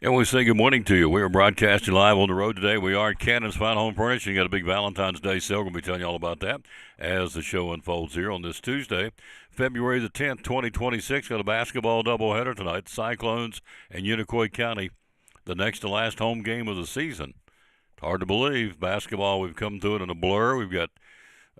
And we say good morning to you. We are broadcasting live on the road today. We are at Cannon's Fine Home Furnishing. Got a big Valentine's Day sale. We're going to be telling you all about that as the show unfolds here on this Tuesday, February the 10th, 2026. Got a basketball doubleheader tonight. Cyclones and Unicoi County, the next to last home game of the season. It's hard to believe. Basketball, we've come through it in a blur. We've got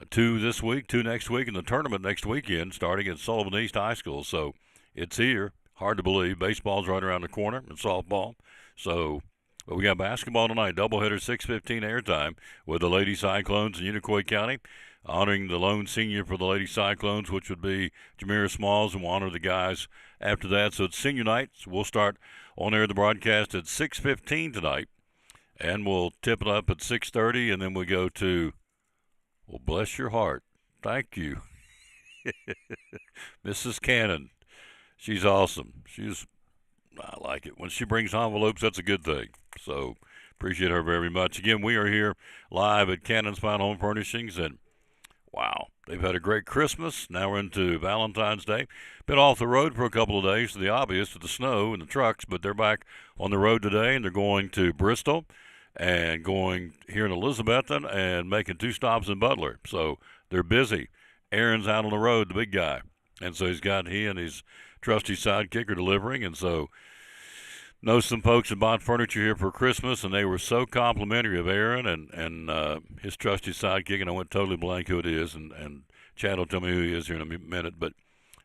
two this week, two next week, and the tournament next weekend starting at Sullivan East High School. So it's here. Hard to believe. Baseball's right around the corner and softball. So, but we got basketball tonight. Doubleheader, 6:15 airtime with the Lady Cyclones in Unicoi County, honoring the lone senior for the Lady Cyclones, which would be Jamira Smalls, and we'll honor the guys after that. So it's senior night. So we'll start on air the broadcast at 6:15 tonight, and we'll tip it up at 6:30, and then we go to, well, bless your heart. Thank you, Mrs. Cannon. She's awesome. I like it. When she brings envelopes, that's a good thing. So appreciate her very much. Again, we are here live at Cannon's Fine Home Furnishings, and wow, they've had a great Christmas. Now we're into Valentine's Day. Been off the road for a couple of days, to the obvious, with the snow and the trucks, but they're back on the road today, and they're going to Bristol and going here in Elizabethton and making 2 stops in Butler. So they're busy. Aaron's out on the road, the big guy. And so he and his trusty sidekick are delivering, and so know some folks that bought furniture here for Christmas, and they were so complimentary of Aaron and his trusty sidekick, and I went totally blank who it is, and Chad will tell me who he is here in a minute, but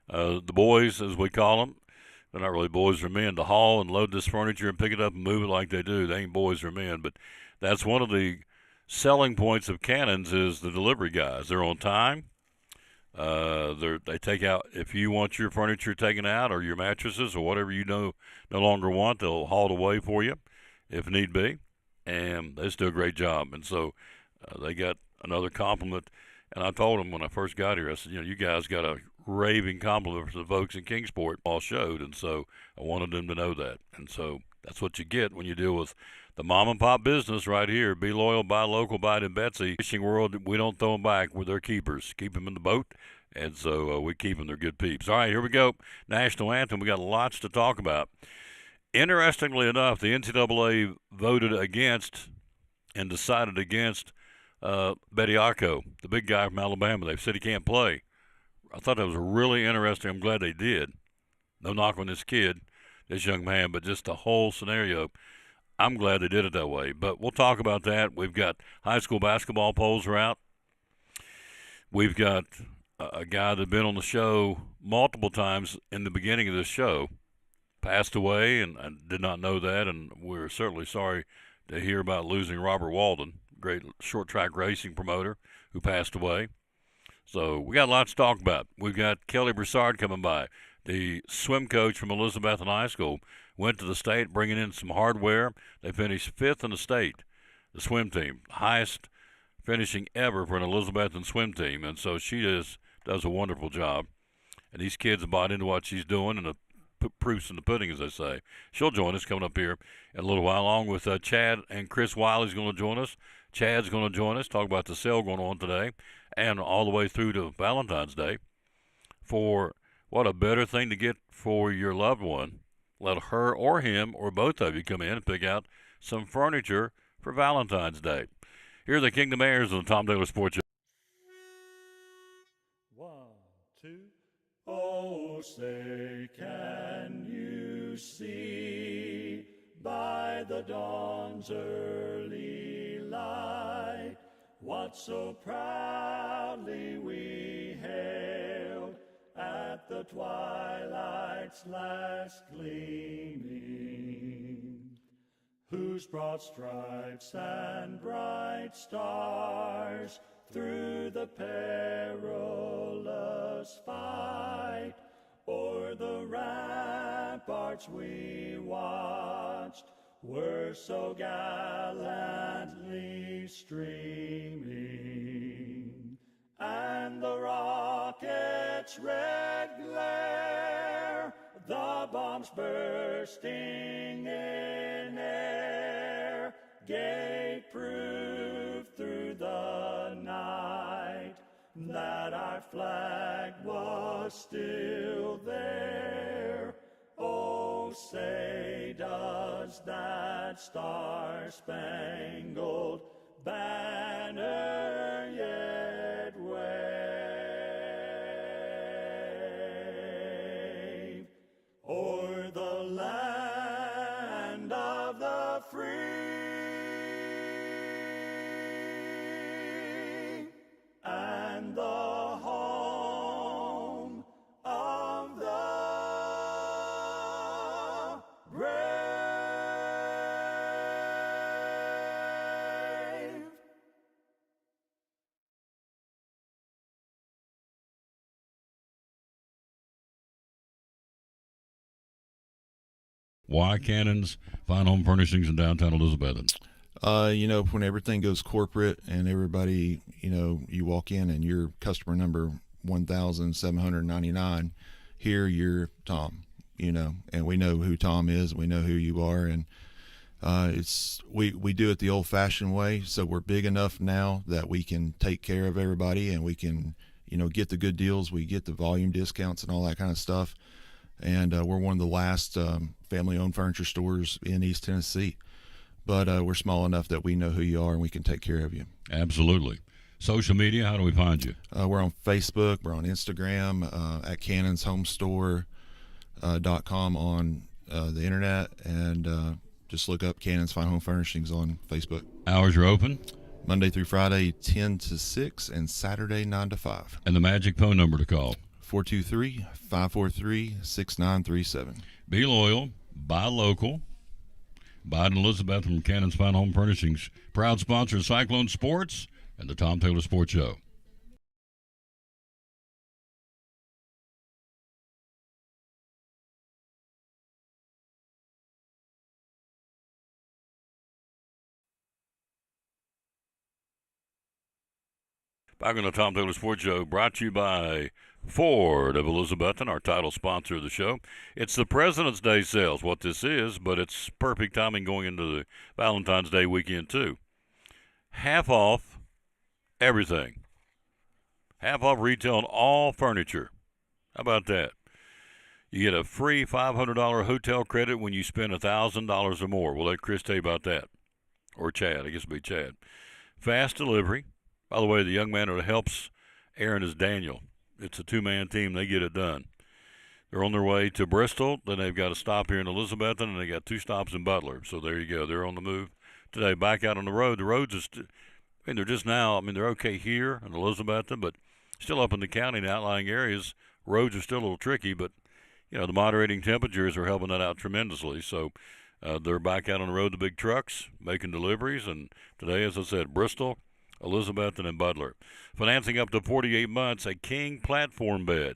the boys, as we call them, they're not really boys or men, to haul and load this furniture and pick it up and move it like they do. They ain't boys or men, but that's one of the selling points of Cannons is the delivery guys. They're on time. They take out, if you want your furniture taken out or your mattresses or whatever you no longer want, they'll haul it away for you if need be, and they just do a great job. And so they got another compliment, and I told them when I first got here, I said, you guys got a raving compliment for the folks in Kingsport. All showed, and so I wanted them to know that. And so that's what you get when you deal with the mom and pop business right here. Be loyal, buy local, buy it in Betsy. Fishing world, we don't throw them back. We're their keepers. Keep them in the boat, and so we keep them. They're good peeps. All right, here we go. National anthem. We got lots to talk about. Interestingly enough, the NCAA voted against and decided against Bediako, the big guy from Alabama. They said he can't play. I thought that was really interesting. I'm glad they did. No knock on this kid, this young man, but just the whole scenario. I'm glad they did it that way. But we'll talk about that. We've got high school basketball polls are out. We've got a guy that's been on the show multiple times in the beginning of this show, passed away, and I did not know that, and we're certainly sorry to hear about losing Robert Walden, great short track racing promoter who passed away. So we got lots to talk about. We've got Kelly Broussard coming by, the swim coach from Elizabethton High School. Went to the state bringing in some hardware. They finished 5th in the state, the swim team, highest finishing ever for an Elizabethton swim team. And so she does a wonderful job. And these kids have bought into what she's doing, and the proof's in the pudding, as they say. She'll join us coming up here in a little while, along with Chad and Chris Wiley's going to join us. Chad's going to join us, talk about the sale going on today, and all the way through to Valentine's Day. For what a better thing to get for your loved one. Let her or him or both of you come in and pick out some furniture for Valentine's Day. Here are the Kingdom Heirs on the Tom Taylor Sports Show. 1, 2. Oh, say, can you see by the dawn's early light what so proudly we hailed at the twilight's last gleaming, whose broad stripes and bright stars through the perilous fight o'er the ramparts we watched were so gallantly streaming, and the rocket's red glare, the bombs bursting in air, gave proof through the night that our flag was still there. Oh, say does that star-spangled banner yet wave o'er the land of the free and the home of the brave. Why Cannon's Fine Home Furnishings in downtown Elizabethton? When everything goes corporate and everybody, you walk in and you're customer number 1,799, here you're Tom, and we know who Tom is, we know who you are, and we do it the old-fashioned way, so we're big enough now that we can take care of everybody and we can, get the good deals, we get the volume discounts and all that kind of stuff, and we're one of the last family-owned furniture stores in East Tennessee. But we're small enough that we know who you are and we can take care of you. Absolutely. Social media, how do we find you? We're on Facebook. We're on Instagram at cannonshomestore.com on the internet. And just look up Cannon's Fine Home Furnishings on Facebook. Hours are open? Monday through Friday, 10 to 6, and Saturday, 9 to 5. And the magic phone number to call? 423-543-6937. Be loyal. Buy local. Biden Elizabeth from Cannon's Fine Home Furnishings, proud sponsor of Cyclone Sports and the Tom Taylor Sports Show. Back on the Tom Taylor Sports Show, brought to you by Ford of Elizabethton, our title sponsor of the show. It's the President's Day sales, what this is, but it's perfect timing going into the Valentine's Day weekend, too. Half off everything. Half off retail on all furniture. How about that? You get a free $500 hotel credit when you spend $1,000 or more. We'll let Chris tell you about that. Or Chad. I guess it'll be Chad. Fast delivery. By the way, the young man that helps Aaron is Daniel. It's a two-man team. They get it done. They're on their way to Bristol. Then they've got a stop here in Elizabethton, and they got 2 stops in Butler. So there you go. They're on the move today. Back out on the road. The roads are they're just now. They're okay here in Elizabethton, but still up in the county and outlying areas, roads are still a little tricky. But the moderating temperatures are helping that out tremendously. So they're back out on the road, the big trucks making deliveries. And today, as I said, Bristol, Elizabethton, and Butler. Financing up to 48 months, a king platform bed.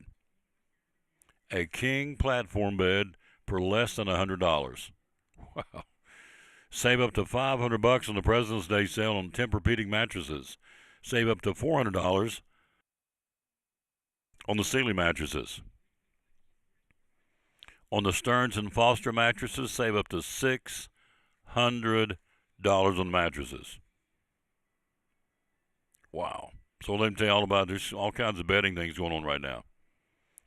A king platform bed for less than $100. Wow. Save up to $500 on the President's Day sale on Tempur-Pedic mattresses. Save up to $400 on the Sealy mattresses. On the Stearns & Foster mattresses, save up to $600 on mattresses. Wow. So let me tell you all about it. There's all kinds of bedding things going on right now.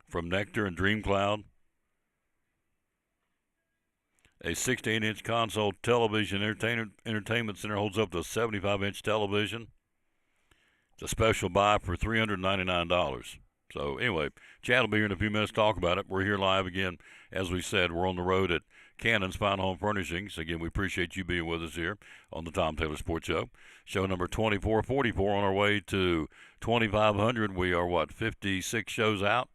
From Nectar and Dream Cloud. A 16-inch console television entertainment center holds up to a 75-inch television. It's a special buy for $399. So anyway, Chad will be here in a few minutes to talk about it. We're here live again. As we said, we're on the road at Cannon's Fine Home Furnishings. Again, we appreciate you being with us here on the Tom Taylor Sports Show. Show number 2444 on our way to 2,500. We are, 56 shows out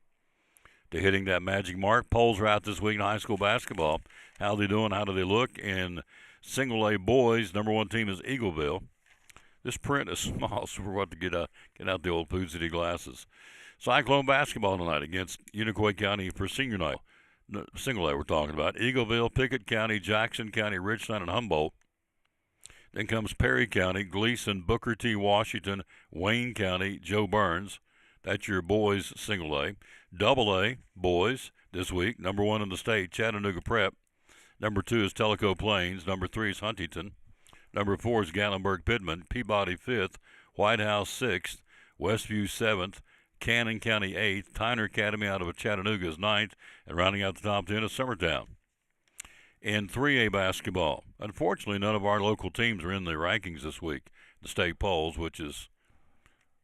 to hitting that magic mark. Polls are out this week in high school basketball. How are they doing? How do they look? In single A boys, number 1 team is Eagleville. This print is small, so we're about to get out the old Food City glasses. Cyclone basketball tonight against Unicoi County for senior night. Single A we're talking about. Eagleville, Pickett County, Jackson County, Richland, and Humboldt. Then comes Perry County, Gleason, Booker T. Washington, Wayne County, Joe Burns. That's your boys single A. Double A boys this week. Number 1 in the state, Chattanooga Prep. Number 2 is Tellico Plains. Number 3 is Huntington. Number 4 is Gatlinburg Pittman. Peabody 5th. White House 6th. Westview 7th, Cannon County 8th, Tyner Academy out of Chattanooga is 9th, and rounding out the top 10 is Summertown. In 3A basketball, unfortunately, none of our local teams are in the rankings this week, the state polls, which is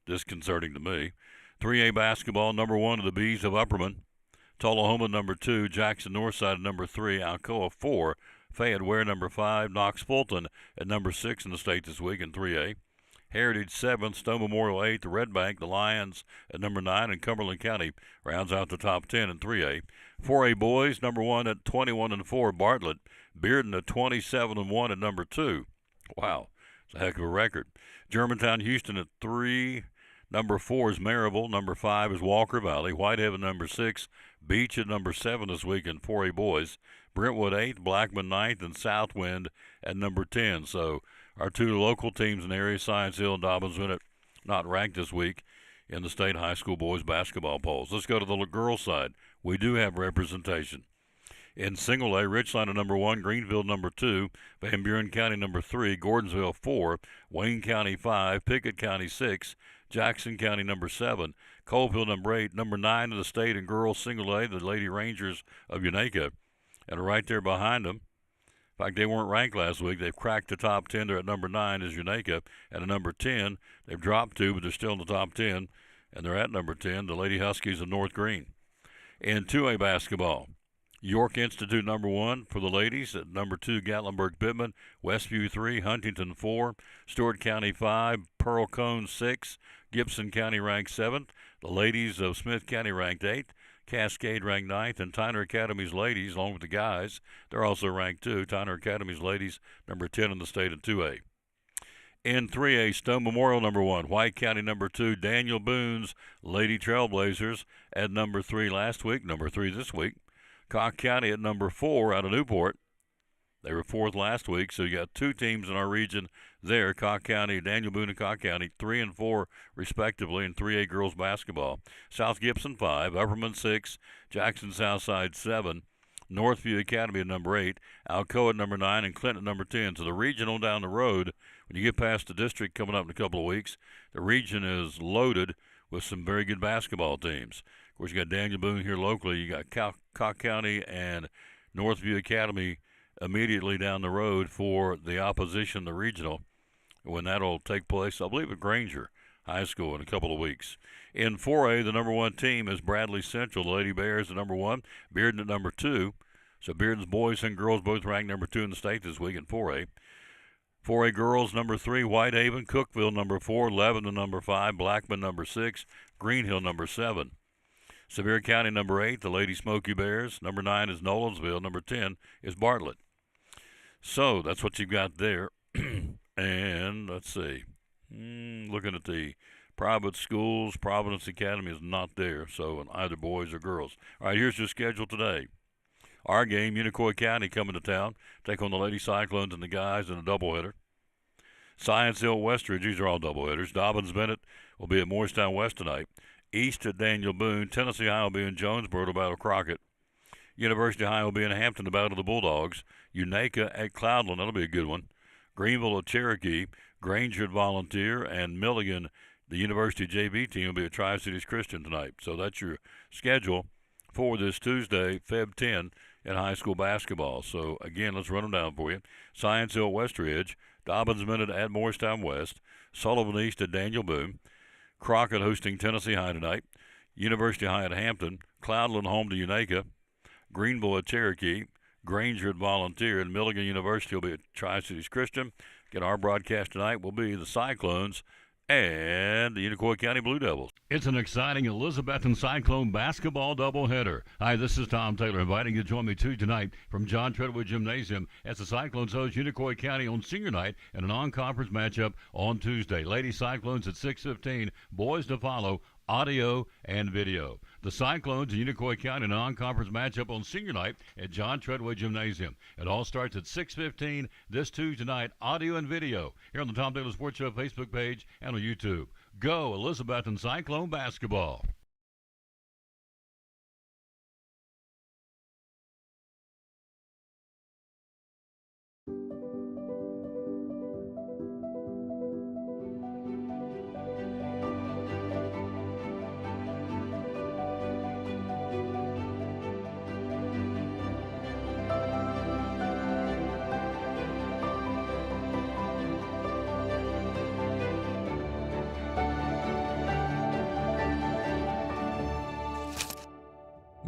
disconcerting to me. 3A basketball, number 1 of the Bees of Upperman, Tullahoma number 2, Jackson Northside number 3, Alcoa 4, Fayette Ware number 5, Knox Fulton at number 6 in the state this week in 3A. Heritage 7th, Stone Memorial 8th, Red Bank, the Lions at number 9, and Cumberland County rounds out the top 10 in 3A. 4A boys, number 1 at 21-4, Bartlett. Bearden at 27-1 at number 2. Wow, it's a heck of a record. Germantown Houston at 3. Number 4 is Maryville. Number 5 is Walker Valley. Whitehaven number 6. Beach at number 7 this week in 4A boys. Brentwood 8th, Blackman 9th, and Southwind at number 10. So our two local teams in the area, Science Hill and Dobbins Bennett, not ranked this week in the state high school boys basketball polls. Let's go to the girls' side. We do have representation. In single A, Richland number 1, Greenfield number 2, Van Buren County number 3, Gordonsville 4, Wayne County 5, Pickett County 6, Jackson County number 7, Coalfield number 8, number 9 of the state in girls single A, the Lady Rangers of Unaka, and right there behind them. In fact, they weren't ranked last week. They've cracked the top 10. They're at number 9 is Unaka. At number 10, they've dropped 2, but they're still in the top 10, and they're at number 10, the Lady Huskies of North Green. In 2A basketball, York Institute number 1 for the ladies. At number 2, Gatlinburg-Pittman. Westview 3, Huntington 4, Stewart County 5, Pearl Cone 6, Gibson County ranked 7th. The ladies of Smith County ranked 8th. Cascade ranked 9th, and Tyner Academy's ladies, along with the guys, they're also ranked 2. Tyner Academy's ladies, number 10 in the state in 2A. In 3A, Stone Memorial number 1, White County number 2, Daniel Boone's Lady Trailblazers at number 3 last week, number 3 this week. Cock County at number 4 out of Newport. They were 4th last week, so you got 2 teams in our region there, Cock County, Daniel Boone and Cock County, 3 and 4 respectively in 3A girls basketball. South Gibson 5, Upperman 6, Jackson Southside 7, Northview Academy at number 8, Alcoa at number 9, and Clinton at number 10. So the regional down the road, when you get past the district coming up in a couple of weeks, the region is loaded with some very good basketball teams. Of course, you got Daniel Boone here locally. You got Cock County and Northview Academy immediately down the road for the opposition, the regional, when that'll take place, I believe, at Granger High School in a couple of weeks. In 4A, the number 1 team is Bradley Central. The Lady Bears at number 1, Bearden at number 2. So Bearden's boys and girls both ranked number 2 in the state this week in 4A. 4A girls, number 3, Whitehaven, Cookville, number 4, Lebanon, number 5, Blackman, number 6, Greenhill, number 7. Sevier County, number 8, the Lady Smoky Bears. Number 9 is Nolensville. Number 10 is Bartlett. So that's what you've got there. And let's see. Looking at the private schools, Providence Academy is not there, so either boys or girls. All right, here's your schedule today. Our game, Unicoi County coming to town, take on the Lady Cyclones and the guys in a doubleheader. Science Hill, Westridge, these are all doubleheaders. Dobbins Bennett will be at Morristown West tonight. East at Daniel Boone. Tennessee High will be in Jonesboro to battle Crockett. University High will be in Hampton to battle the Bulldogs. Unaka at Cloudland, that'll be a good one. Greenville at Cherokee. Granger at Volunteer. And Milligan, the University JV team, will be at Tri-Cities Christian tonight. So that's your schedule for this Tuesday, Feb 10, in high school basketball. So, again, let's run them down for you. Science Hill, Westridge. Dobbins Bennett at Morristown West. Sullivan East at Daniel Boone. Crockett hosting Tennessee High tonight. University High at Hampton. Cloudland home to Unaka. Greenville at Cherokee. Granger at Volunteer. And Milligan University will be at Tri-Cities Christian. Again, our broadcast tonight will be the Cyclones and the Unicoi County Blue Devils. It's an exciting Elizabethton Cyclone basketball doubleheader. Hi, this is Tom Taylor, inviting you to join me tonight from John Treadway Gymnasium as the Cyclones host Unicoi County on senior night and a non-conference matchup on Tuesday. Lady Cyclones at 6:15, boys to follow, audio and video. The Cyclones and Unicoi County non-conference matchup on senior night at John Treadway Gymnasium. It all starts at 6:15 this Tuesday night, audio and video, here on the Tom Taylor Sports Show Facebook page and on YouTube. Go Elizabethton Cyclone basketball.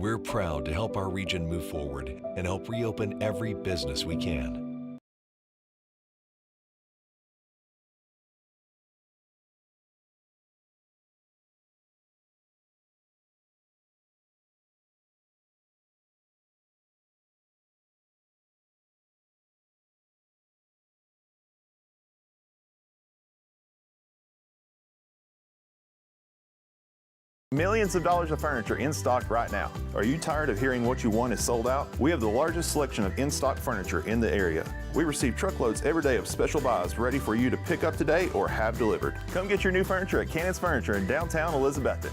We're proud to help our region move forward and help reopen every business we can. Millions of dollars of furniture in stock right now. Are you tired of hearing what you want is sold out? We have the largest selection of in-stock furniture in the area. We receive truckloads every day of special buys ready for you to pick up today or have delivered. Come get your new furniture at Cannon's Furniture in downtown Elizabethton.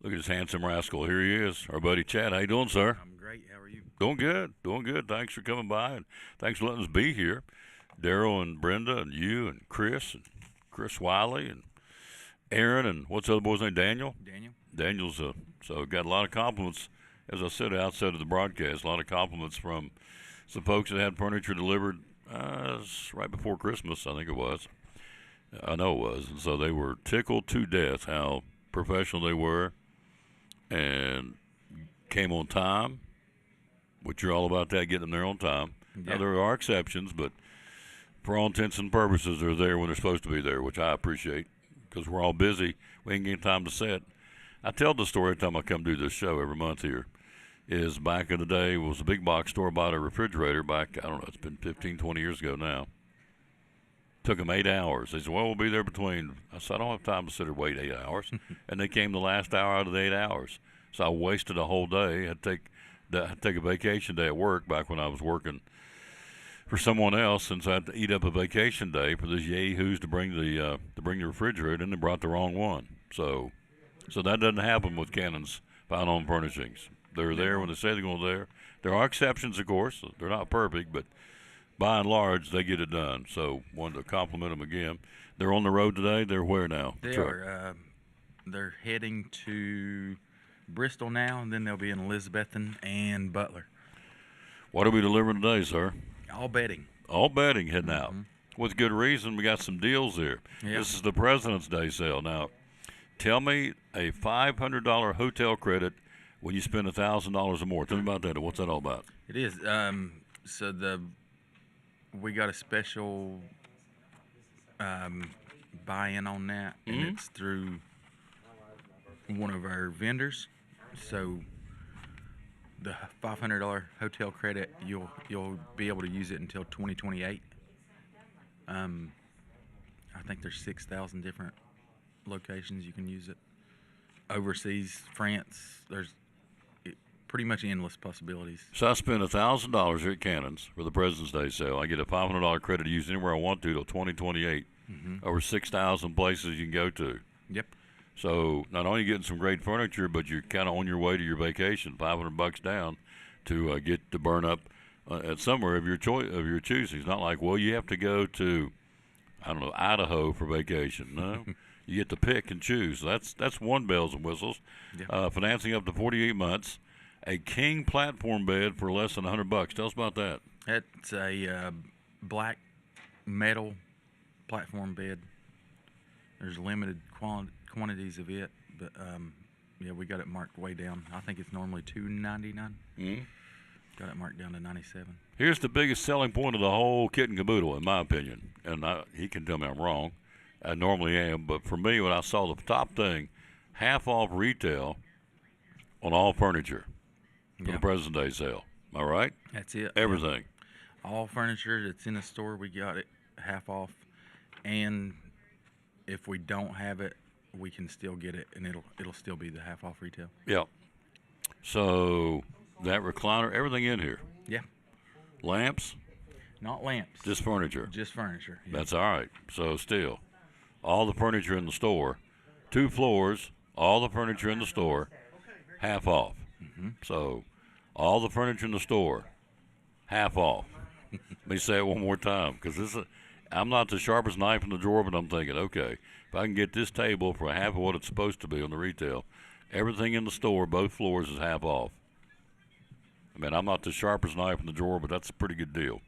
Look at this handsome rascal. Here he is, our buddy Chad. How you doing, sir? I'm great. How are you? Doing good. Doing good. Thanks for coming by, and thanks for letting us be here. Daryl and Brenda and you and Chris Wiley and Aaron and what's the other boy's name? Daniel? Daniel's so got a lot of compliments, as I said outside of the broadcast, a lot of compliments from some folks that had furniture delivered right before Christmas, I think it was. I know it was. And so they were tickled to death how professional they were and came on time, which you're all about that, getting them there on time. Yeah. Now, there are exceptions, but for all intents and purposes, they're there when they're supposed to be there, which I appreciate because we're all busy. We ain't getting time to set. I tell the story every time I come do this show every month here. Is back in the day, was a big box store, bought a refrigerator back, I don't know, it's been 15, 20 years ago now. Took them 8 hours. They said, well, we'll be there between. I said, I don't have time to sit and wait 8 hours. And they came the last hour out of the 8 hours. So I wasted a whole day. I had to take a vacation day at work back when I was working for someone else, since I had to eat up a vacation day for these yahoos to bring the refrigerator, and they brought the wrong one. So that doesn't happen with Cannon's Fine Home Furnishings. They're there when they say they're going to there. There are exceptions, of course. They're not perfect, but by and large, they get it done. So wanted to compliment them again. They're on the road today. They're where now? They're heading to Bristol now, and then they'll be in Elizabethton and Butler. What are we delivering today, sir? All bedding. All bedding heading out. With good reason. We got some deals here. Yeah. This is the President's Day sale. Now, tell me a $500 hotel credit when you spend $1,000 or more. Tell me about that. What's that all about? It is. We got a special buy-in on that, and it's through one of our vendors. So the $500 hotel credit, you'll be able to use it until 2028. I think there's 6,000 different locations you can use it. Overseas, France, there's pretty much endless possibilities. So I spend $1,000 here at Cannon's for the President's Day sale. I get a $500 credit to use anywhere I want to till 2028. Over 6,000 places you can go to. Yep. So not only getting some great furniture, but you're kind of on your way to your vacation, $500 down to get to burn up at somewhere of your choosing. It's not like, well, you have to go to, I don't know, Idaho for vacation. No, you get to pick and choose. That's one bells and whistles. Yeah. Financing up to 48 months. A king platform bed for less than $100. Tell us about that. It's a black metal platform bed. There's limited quantities of it, but we got it marked way down. I think it's normally $299. Got it marked down to $97. Here's the biggest selling point of the whole kit and caboodle, in my opinion, and he can tell me I'm wrong. I normally am, but for me, when I saw the top thing, half off retail on all furniture for the President's Day sale. All right? That's it. Everything. All furniture that's in the store, we got it half off. And if we don't have it, we can still get it, and it'll still be the half off retail. Yeah. So that recliner, everything in here. Yeah. Lamps? Not lamps. Just furniture. Just furniture. Yeah. That's all right. So still, all the furniture in the store, 2 floors, all the furniture in the store, half off. So all the furniture in the store, half off. Let me say it one more time, because I'm not the sharpest knife in the drawer, but I'm thinking, okay, if I can get this table for half of what it's supposed to be on the retail, everything in the store, both floors, is half off. I mean, I'm not the sharpest knife in the drawer, but that's a pretty good deal.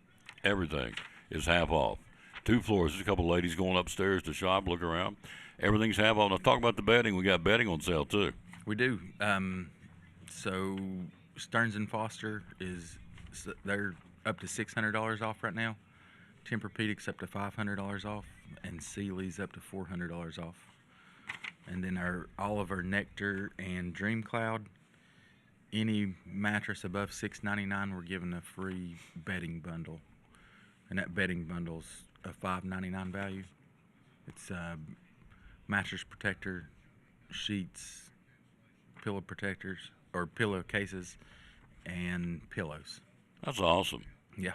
Everything is half off. 2 floors. There's a couple of ladies going upstairs to shop, look around. Everything's half off. Now, talk about the bedding. We got bedding on sale, too. We do. So Stearns and Foster they're up to $600 off right now. Tempur-Pedic's up to $500 off, and Sealy's up to $400 off. And then all of our Nectar and Dream Cloud, any mattress above $699, we're giving a free bedding bundle, and that bedding bundle's a $599 value. It's mattress protector, sheets, pillow protectors or pillow cases, and pillows. That's awesome. Yeah.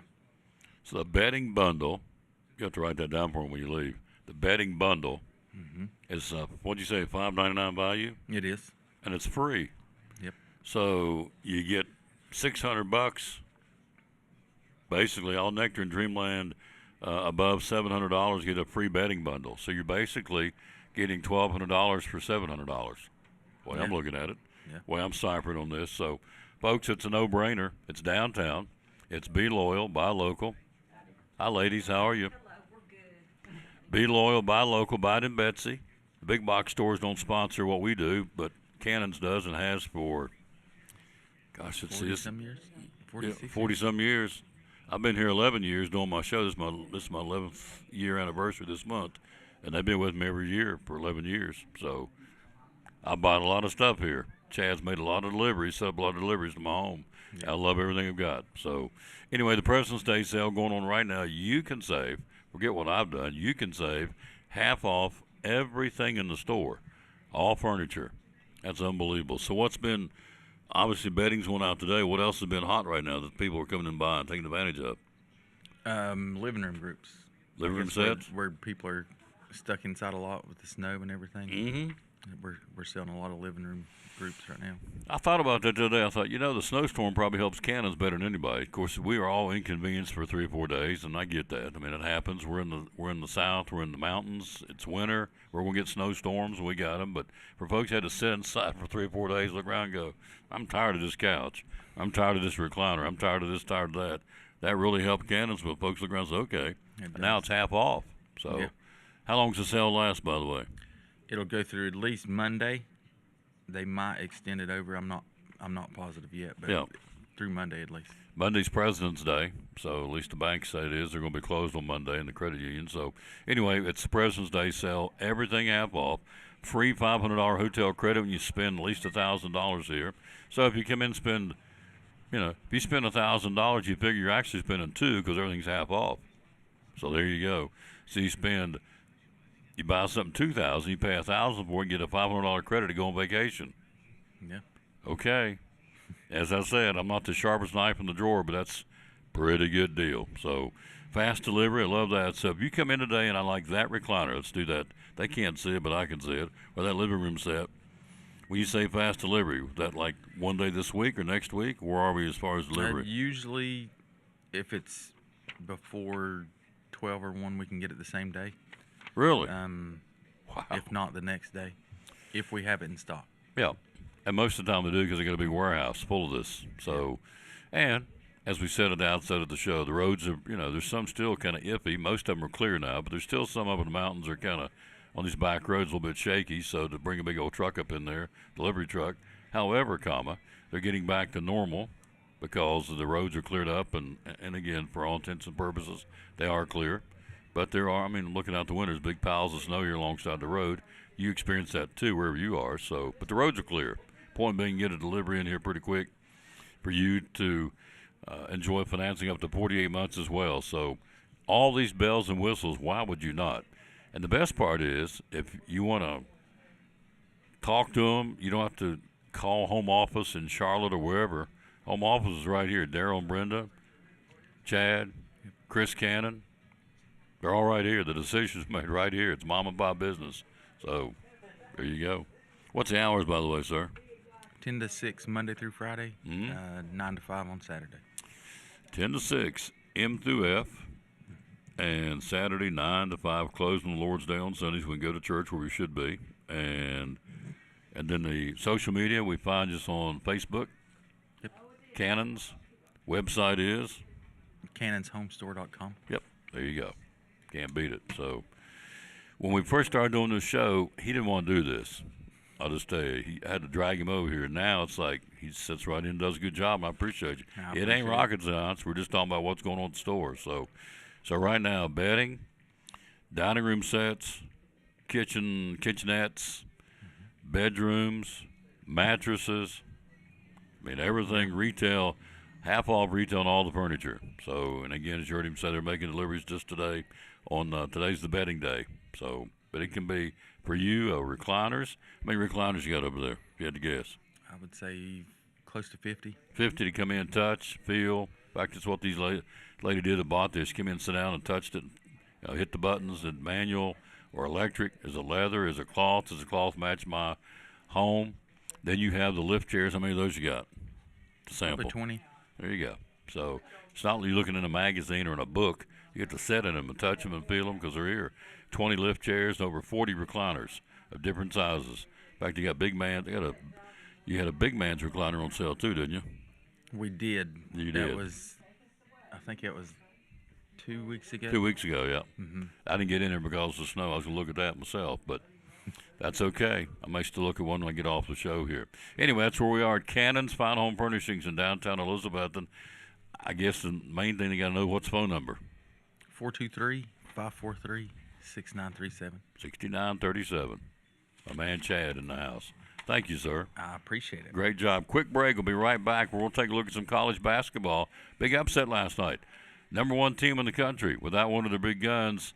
So the bedding bundle, you have to write that down for me when you leave. The bedding bundle is, what'd you say, $599 value? It is. And it's free. Yep. So you get $600, basically all Nectar and Dreamland above $700 get a free bedding bundle. So you're basically getting $1,200 for $700. Boy, I'm Yeah. looking at it. Yeah. Boy, I'm ciphering on this. So, folks, it's a no-brainer. It's downtown. It's Be Loyal, Buy Local. Hi, ladies. How are you? Be Loyal, Buy Local, Buy it in Betsy. The big box stores don't sponsor what we do, but Cannons does and has for, gosh, it's 40-some years? 46 years? 40-some years. I've been here 11 years doing my show. This is my 11th year anniversary this month, and they've been with me every year for 11 years. So I bought a lot of stuff here. Chad's made a lot of deliveries, set up a lot of deliveries to my home. Yeah. I love everything I've got. So anyway, the President's Day sale going on right now. You can save. Forget what I've done. You can save half off everything in the store, all furniture. That's unbelievable. So what's been, obviously bedding's going out today. What else has been hot right now that people are coming in and buying, taking advantage of? Living room groups. Living room I guess where- sets? Where people are stuck inside a lot with the snow and everything. Mm-hmm. We're selling a lot of living room groups right now. I thought about that the other day. I thought, the snowstorm probably helps Cannons better than anybody. Of course, we are all inconvenienced for 3 or 4 days, and I get that. I mean, it happens. We're in the south. We're in the mountains. It's winter. We're gonna get snowstorms. We got them. But for folks who had to sit inside for 3 or 4 days, look around, and go, I'm tired of this couch. I'm tired of this recliner. I'm tired of this. Tired of that. That really helped Cannons. But folks look around and say, okay, and now it's half off. So, Yeah. How long does the sale last? By the way, It'll go through at least Monday. They might extend it over. I'm not positive yet, but Yeah. through Monday at least. Monday's President's Day, so at least the banks say it is. They're going to be closed on Monday and the credit union. So anyway, it's the President's Day sale. Everything half off. Free $500 hotel credit when you spend at least $1,000 here. So if you come in and spend, if you spend $1,000, you figure you're actually spending $2 because everything's half off. So there you go. So you buy something $2,000, you pay $1,000 for it, get a $500 credit to go on vacation. Yeah. Okay. As I said, I'm not the sharpest knife in the drawer, but that's a pretty good deal. So, fast delivery, I love that. So, if you come in today and I like that recliner, let's do that. They can't see it, but I can see it. Or that living room set. When you say fast delivery, is that like one day this week or next week? Where are we as far as delivery? Usually, if it's before 12 or 1, we can get it the same day. Really? Wow. If not the next day, if we have it in stock. Yeah. And most of the time they do because they got a big warehouse full of this. So, and as we said at the outset of the show, the roads are, there's some still kind of iffy. Most of them are clear now, but there's still some up in the mountains are kind of on these back roads a little bit shaky. So to bring a big old truck up in there, delivery truck. However, they're getting back to normal because the roads are cleared up. And again, for all intents and purposes, they are clear. But there are, looking out the window, there's big piles of snow here alongside the road. You experience that too wherever you are. So, but the roads are clear. Point being, get a delivery in here pretty quick for you to enjoy financing up to 48 months as well. So, all these bells and whistles, why would you not? And the best part is, if you want to talk to them, you don't have to call home office in Charlotte or wherever. Home office is right here. Daryl and Brenda, Chad, Chris Cannon. They're all right here. The decision's made right here. It's mom and pop business. So, there you go. What's the hours, by the way, sir? 10 to 6 Monday through Friday, 9 to 5 on Saturday. 10 to 6, M through F. And Saturday 9 to 5 closed on the Lord's Day. On Sundays we can go to church where we should be. And then the social media, we find us on Facebook. Yep. Cannon's website is? cannonshomestore.com. Yep, there you go. Can't beat it. So when we first started doing this show, he didn't want to do this. I'll just tell you, he had to drag him over here. Now it's like he sits right in and does a good job, and I appreciate you. It ain't rocket science. We're just talking about what's going on at the store. So right now, bedding, dining room sets, kitchenettes, bedrooms, mattresses. I mean, everything retail, half off retail on all the furniture. So, and again, as you heard him say, they're making deliveries just today. Today's the bedding day. So, but it can be for you recliners. How many recliners you got over there? If you had to guess. I would say close to 50. 50 to come in, touch, feel. In fact, it's what these lady did that bought this. Came in, sit down, and touched it. Hit the buttons. Is manual or electric? Is it leather? Is it cloth? Does the cloth match my home? Then you have the lift chairs. How many of those you got? To sample. Probably 20. There you go. So it's not like you're looking in a magazine or in a book. You get to sit in them and touch them and feel them because they're here. 20 lift chairs and over 40 recliners of different sizes. In fact, you got big man. You had a big man's recliner on sale too, didn't you? We did. You that did. I think it was 2 weeks ago. 2 weeks ago, yeah. Mm-hmm. I didn't get in there because of the snow. I was going to look at that myself, but that's okay. I may still look at one when I get off the show here. Anyway, that's where we are at Cannon's Fine Home Furnishings in downtown Elizabethton. I guess the main thing you got to know, what's the phone number? 423-543-6937. 6937. My man Chad in the house. Thank you, sir. I appreciate it. Great job. Quick break. We'll be right back. We'll take a look at some college basketball. Big upset last night. Number one team in the country without one of their big guns.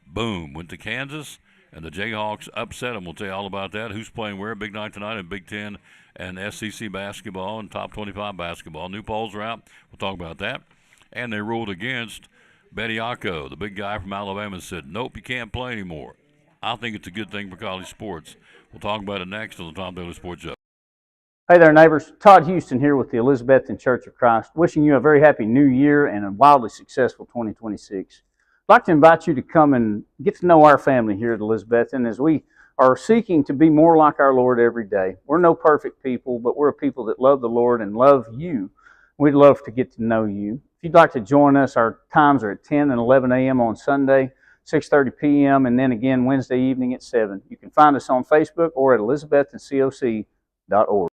Boom. Went to Kansas, and the Jayhawks upset them. We'll tell you all about that. Who's playing where? Big night tonight in Big Ten and SEC basketball and top 25 basketball. New polls are out. We'll talk about that. And they ruled against Bediako, the big guy from Alabama, said, nope, you can't play anymore. I think it's a good thing for college sports. We'll talk about it next on the Tom Taylor Sports Show. Hey there, neighbors. Todd Houston here with the Elizabethton Church of Christ, wishing you a very happy new year and a wildly successful 2026. I'd like to invite you to come and get to know our family here at Elizabethton as we are seeking to be more like our Lord every day. We're no perfect people, but we're a people that love the Lord and love you. We'd love to get to know you. If you'd like to join us, our times are at 10 and 11 a.m. on Sunday, 6:30 p.m., and then again Wednesday evening at 7. You can find us on Facebook or at elizabettoncoc.org.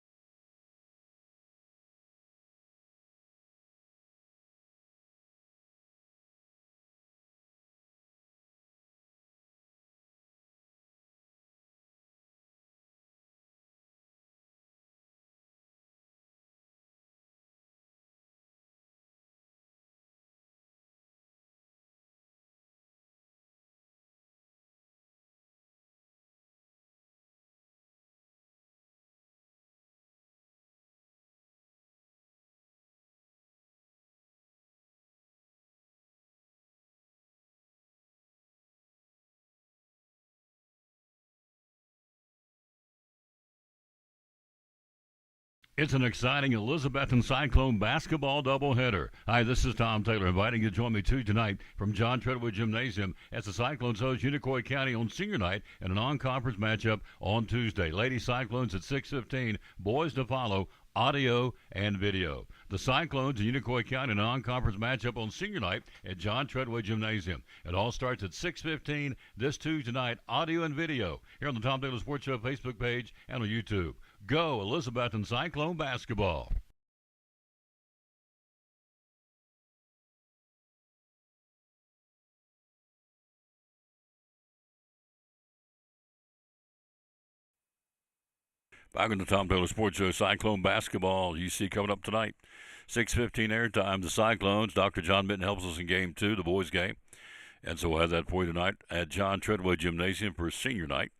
It's an exciting Elizabethton Cyclone basketball doubleheader. Hi, this is Tom Taylor, inviting you to join me tonight from John Treadway Gymnasium as the Cyclones host Unicoi County on senior night and a non-conference matchup on Tuesday. Lady Cyclones at 6:15, boys to follow, audio and video. The Cyclones and Unicoi County non-conference matchup on senior night at John Treadway Gymnasium. It all starts at 6:15 this Tuesday night, audio and video, here on the Tom Taylor Sports Show Facebook page and on YouTube. Go Elizabethton Cyclone basketball. Back on the Tom Taylor Sports Show, Cyclone basketball. You see coming up tonight, 6:15 airtime. The Cyclones. Dr. John Minton helps us in Game 2, the boys' game, and so we'll have that for you tonight at John Treadway Gymnasium for senior night,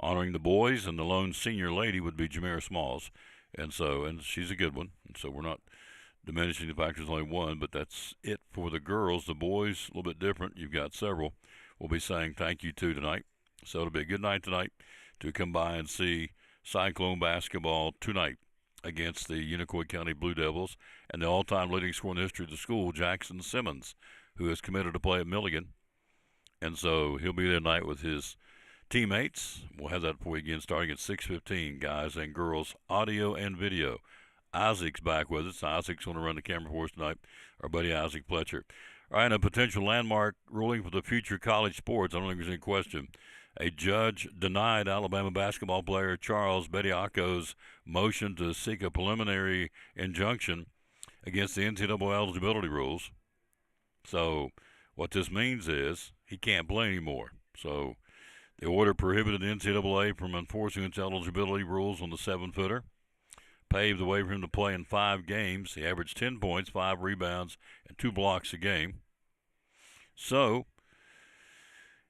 honoring the boys, and the lone senior lady would be Jamera Smalls, and she's a good one. And so we're not diminishing the fact there's only one, but that's it for the girls. The boys, a little bit different. You've got several. We'll be saying thank you to tonight. So it'll be a good night tonight to come by and see Cyclone basketball tonight against the Unicoi County Blue Devils and the all-time leading scorer in the history of the school, Jackson Simmons, who is committed to play at Milligan. And so he'll be there tonight with his teammates. We'll have that for you again starting at 6:15, guys and girls, audio and video. Isaac's back with us. Isaac's going to run the camera for us tonight, our buddy Isaac Fletcher. All right, a potential landmark ruling for the future college sports. I don't think there's any question. A judge denied Alabama basketball player Charles Bediaco's motion to seek a preliminary injunction against the NCAA eligibility rules. So what this means is he can't play anymore. So the order prohibited the NCAA from enforcing its eligibility rules on the 7-footer, paved the way for him to play in 5 games. He averaged 10 points, 5 rebounds, and 2 blocks a game. So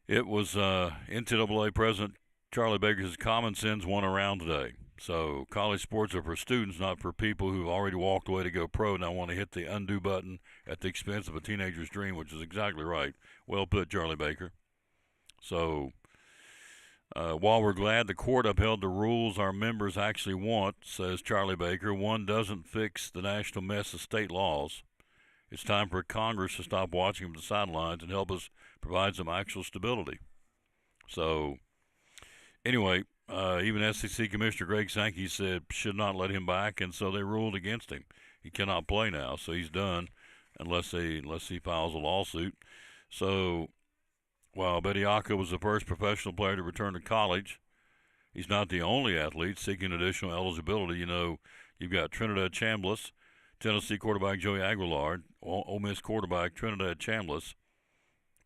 it was NCAA President Charlie Baker's common sense won around today. So college sports are for students, not for people who've already walked away to go pro and now want to hit the undo button at the expense of a teenager's dream, which is exactly right. Well put, Charlie Baker. So while we're glad the court upheld the rules our members actually want, says Charlie Baker, one doesn't fix the national mess of state laws. It's time for Congress to stop watching from the sidelines and help us provide some actual stability. So anyway, even SEC Commissioner Greg Sankey said should not let him back, and so they ruled against him. He cannot play now, so he's done unless he files a lawsuit. So while Bediaco was the first professional player to return to college, he's not the only athlete seeking additional eligibility. You know, you've got Trinidad Chambliss, Tennessee quarterback Joey Aguilar, Ole Miss quarterback Trinidad Chambliss,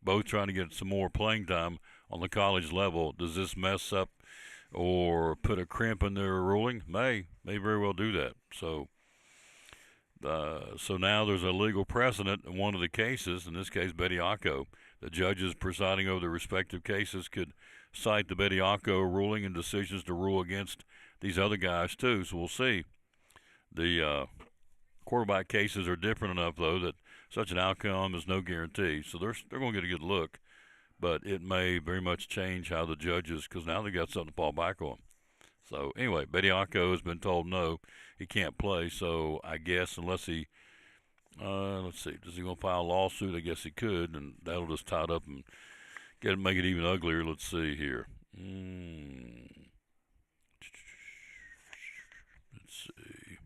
both trying to get some more playing time on the college level. Does this mess up or put a crimp in their ruling? May very well do that. So now there's a legal precedent in one of the cases, in this case Bediaco. The judges presiding over the respective cases could cite the Bediaco ruling and decisions to rule against these other guys too. So we'll see. The quarterback cases are different enough, though, that such an outcome is no guarantee. So they're going to get a good look, but it may very much change how the judges, because now they got something to fall back on. So anyway, Bediaco has been told no, he can't play. So I guess unless he, let's see, does he going to file a lawsuit? I guess he could, and that'll just tie it up and make it even uglier. Let's see here. Let's see.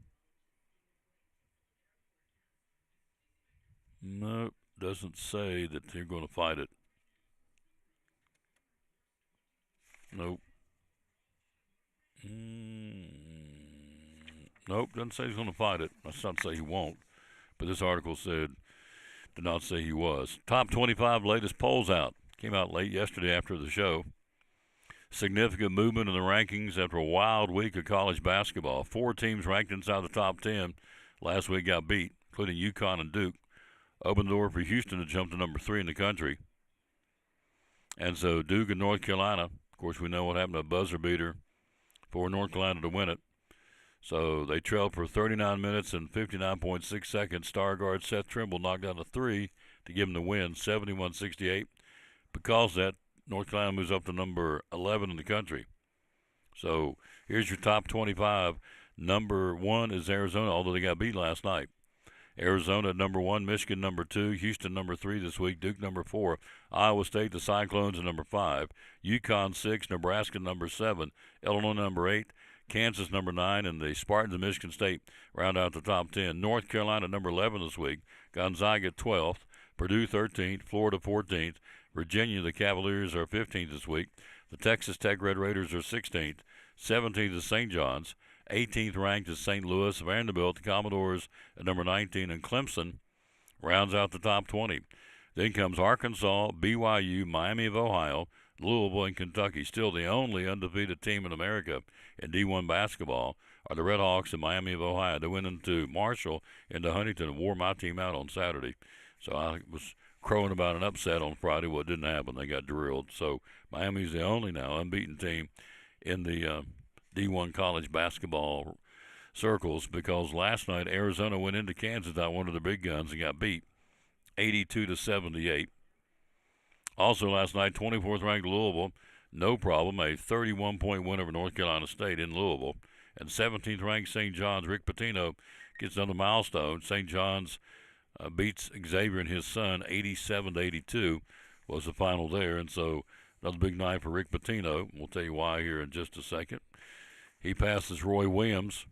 Nope, doesn't say that they're going to fight it. Nope. Nope, doesn't say he's going to fight it. That's not to say he won't, but this article did not say he was. Top 25 latest polls out. Came out late yesterday after the show. Significant movement in the rankings after a wild week of college basketball. 4 teams ranked inside the top 10 last week got beat, including UConn and Duke. Opened the door for Houston to jump to number 3 in the country. And so Duke and North Carolina, of course, we know what happened to a buzzer beater for North Carolina to win it. So they trailed for 39 minutes and 59.6 seconds. Star guard Seth Trimble knocked down a 3 to give them the win, 71-68. Because of that, North Carolina moves up to number 11 in the country. So here's your top 25. Number 1 is Arizona, although they got beat last night. Arizona at number 1, Michigan number 2, Houston number 3 this week, Duke number 4, Iowa State, the Cyclones at number 5, UConn 6, Nebraska number 7, Illinois number 8, Kansas number 9, and the Spartans of Michigan State round out the top 10. North Carolina number 11 this week, Gonzaga 12th, Purdue 13th, Florida 14th, Virginia, the Cavaliers are 15th this week, the Texas Tech Red Raiders are 16th, 17th is St. John's, 18th ranked is St. Louis. Vanderbilt, the Commodores at number 19, and Clemson rounds out the top 20. Then comes Arkansas, BYU, Miami of Ohio, Louisville, and Kentucky. Still the only undefeated team in America in D1 basketball are the Red Hawks and Miami of Ohio. They went into Marshall, into Huntington, and wore my team out on Saturday. So I was crowing about an upset on Friday. Well, it didn't happen. They got drilled. So Miami's the only now unbeaten team in the D1 college basketball circles, because last night Arizona went into Kansas without one of the big guns and got beat 82-78. Also last night, 24th ranked Louisville, no problem, a 31-point win over North Carolina State in Louisville. And 17th ranked St. John's, Rick Pitino gets another milestone. St. John's beats Xavier and his son 87-82 was the final there. And so another big night for Rick Pitino. We'll tell you why here in just a second. He passes Roy Williams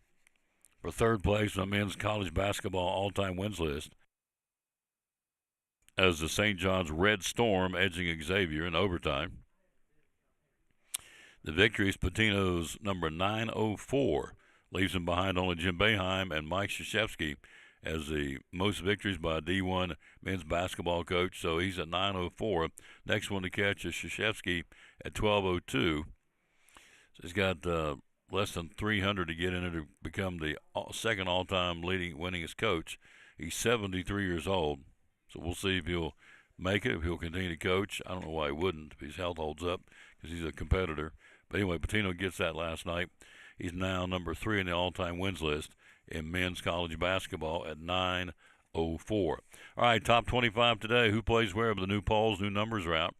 for third place on the men's college basketball all-time wins list, as the St. John's Red Storm edging Xavier in overtime. The victories, Pitino's number 904 leaves him behind only Jim Boeheim and Mike Krzyzewski as the most victories by a D1 men's basketball coach. So he's at 904. Next one to catch is Krzyzewski at 1202. So he's got less than 300 to get in it to become the second all-time winningest coach. He's 73 years old. So we'll see if he'll make it, if he'll continue to coach. I don't know why he wouldn't, if his health holds up, because he's a competitor. But anyway, Pitino gets that last night. He's now number 3 in the all-time wins list in men's college basketball at 904. All right, top 25 today. Who plays where? But the new polls, new numbers are out.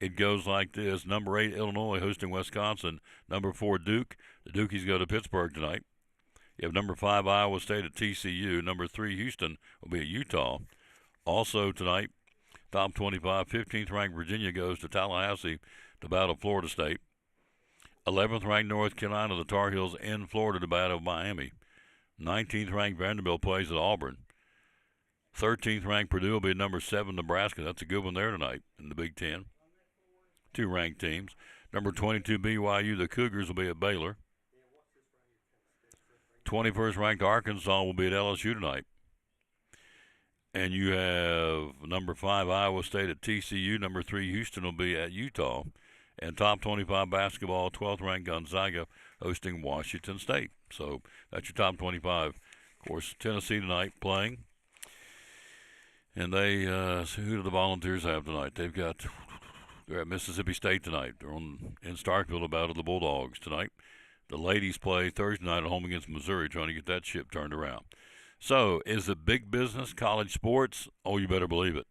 It goes like this. Number 8, Illinois, hosting Wisconsin. Number 4, Duke. The Dukies go to Pittsburgh tonight. You have number 5, Iowa State at TCU. Number 3, Houston will be at Utah. Also tonight, top 25, 15th ranked Virginia goes to Tallahassee to battle Florida State. 11th ranked North Carolina, the Tar Heels in Florida to battle Miami. 19th ranked Vanderbilt plays at Auburn. 13th ranked Purdue will be at number 7 Nebraska. That's a good one there tonight in the Big Ten. 2 ranked teams. Number 22 BYU, the Cougars will be at Baylor. 21st ranked Arkansas will be at LSU tonight. And you have number 5 Iowa State at TCU. Number 3 Houston will be at Utah. And top 25 basketball, 12th ranked Gonzaga hosting Washington State. So that's your top 25. Of course, Tennessee tonight playing. And they, who do the Volunteers have tonight? They're at Mississippi State tonight. They're in Starkville about the Bulldogs tonight. The ladies play Thursday night at home against Missouri, trying to get that ship turned around. So, is it big business, college sports? Oh, you better believe it.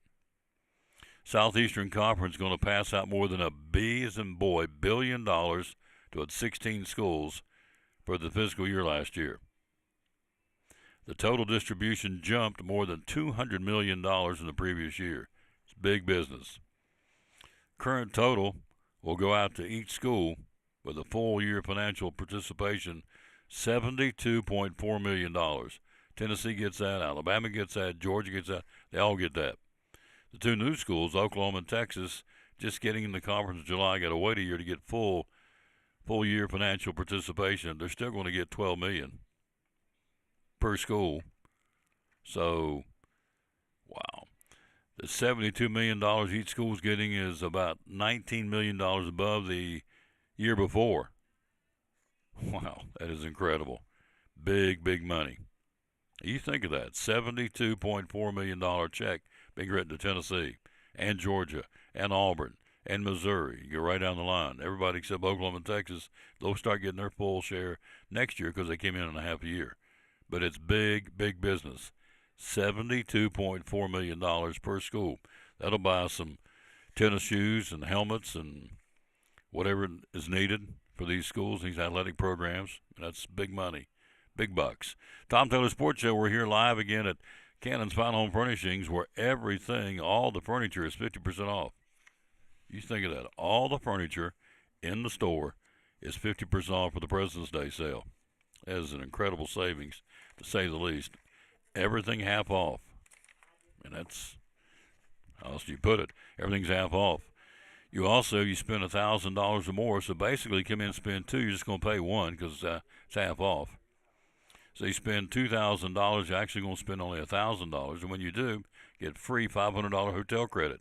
Southeastern Conference going to pass out more than $1 billion to its 16 schools for the fiscal year last year. The total distribution jumped more than $200 million in the previous year. It's big business. Current total will go out to each school with a full year financial participation, $72.4 million. Tennessee gets that, Alabama gets that, Georgia gets that. They all get that. The 2 new schools, Oklahoma and Texas, just getting in the conference in July, got to wait a year to get full year financial participation. They're still going to get $12 million per school. So, wow. The $72 million each school's getting is about $19 million above the year before. Wow, that is incredible. Big, big money. You think of that, $72.4 million check being written to Tennessee and Georgia and Auburn and Missouri. You go right down the line. Everybody except Oklahoma and Texas, they'll start getting their full share next year because they came in a half a year. But it's big, big business. $72.4 million per school. That'll buy some tennis shoes and helmets and whatever is needed for these schools, these athletic programs. That's big money. Big bucks. Tom Taylor Sports Show. We're here live again at Cannon's Fine Home Furnishings, where everything, all the furniture is 50% off. You think of that. All the furniture in the store is 50% off for the President's Day sale. That is an incredible savings, to say the least. Everything half off. And that's, how else do you put it? Everything's half off. You spend $1,000 or more, so basically you come in and spend $2,000, you're just going to pay $1 because it's half off. So you spend $2,000, you're actually going to spend only $1,000, and when you do, get free $500 hotel credit.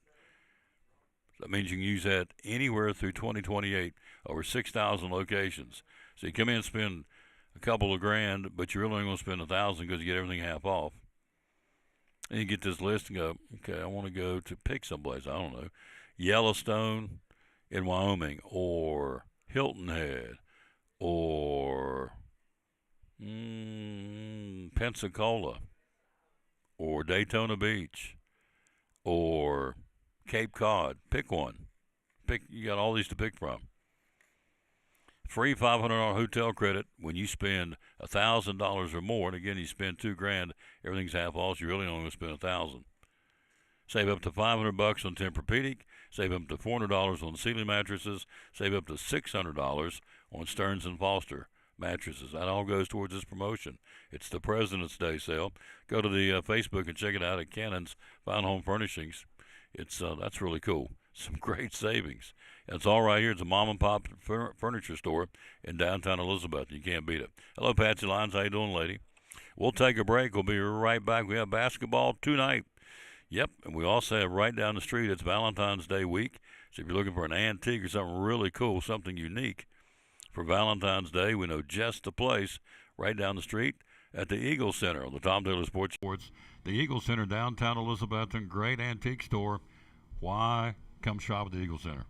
That means you can use that anywhere through 2028, over 6,000 locations. So you come in and spend a couple of grand, but you're only going to spend $1,000 because you get everything half off. And you get this list and go, okay, I want to go to pick someplace, I don't know, Yellowstone in Wyoming, or Hilton Head, or Pensacola, or Daytona Beach, or Cape Cod. Pick one. You got all these to pick from. free $500 hotel credit when you spend $1,000 or more. And again, you spend $2,000, everything's half off. So you really only going to spend $1,000. Save up to $500 on Tempur-Pedic. Save up to $400 on Sealy mattresses. Save up to $600 on Stearns and Foster mattresses. That all goes towards this promotion. It's the President's Day sale. Go to the Facebook and check it out at Cannon's Fine Home Furnishings. It's that's really cool. Some great savings. And it's all right here. It's a mom and pop furniture store in downtown Elizabeth. You can't beat it. Hello, Patsy Lyons. How you doing, lady? We'll take a break. We'll be right back. We have basketball tonight. Yep, and we also have right down the street, it's Valentine's Day week. So if you're looking for an antique or something really cool, something unique for Valentine's Day, we know just the place right down the street at the Eagle Center on the Tom Taylor Sports. The Eagle Center, downtown Elizabethton, great antique store. Why come shop at the Eagle Center?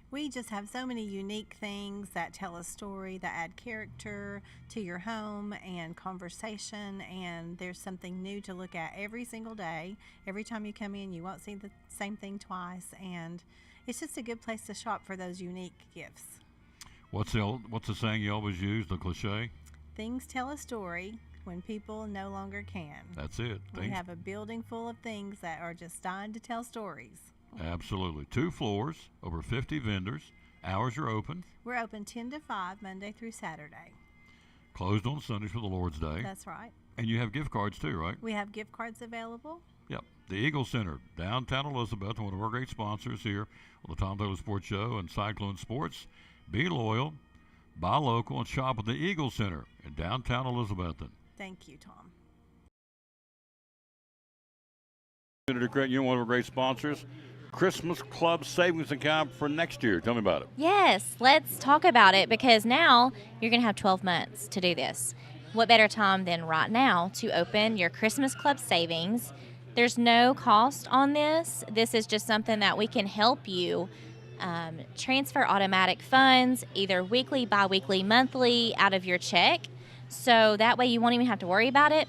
We just have so many unique things that tell a story, that add character to your home and conversation, and there's something new to look at every single day. Every time you come in, you won't see the same thing twice, and it's just a good place to shop for those unique gifts. What's the saying you always use, the cliche? Things tell a story when people no longer can. That's it. We have a building full of things that are just dying to tell stories. Absolutely. 2 floors, over 50 vendors. Hours are open. We're open 10 to 5, Monday through Saturday. Closed on Sundays for the Lord's Day. That's right. And you have gift cards too, right? We have gift cards available. Yep. The Eagle Center, downtown Elizabeth, one of our great sponsors here on the Tom Taylor Sports Show and Cyclone Sports. Be loyal, buy local, and shop at the Eagle Center in downtown Elizabethton. Thank you, Tom. You're one of our great sponsors. Christmas Club savings account for next year. Tell me about it. Yes, let's talk about it because now you're going to have 12 months to do this. What better time than right now to open your Christmas Club savings? There's no cost on this. This is just something that we can help you transfer automatic funds, either weekly, bi-weekly, monthly, out of your check. So that way you won't even have to worry about it.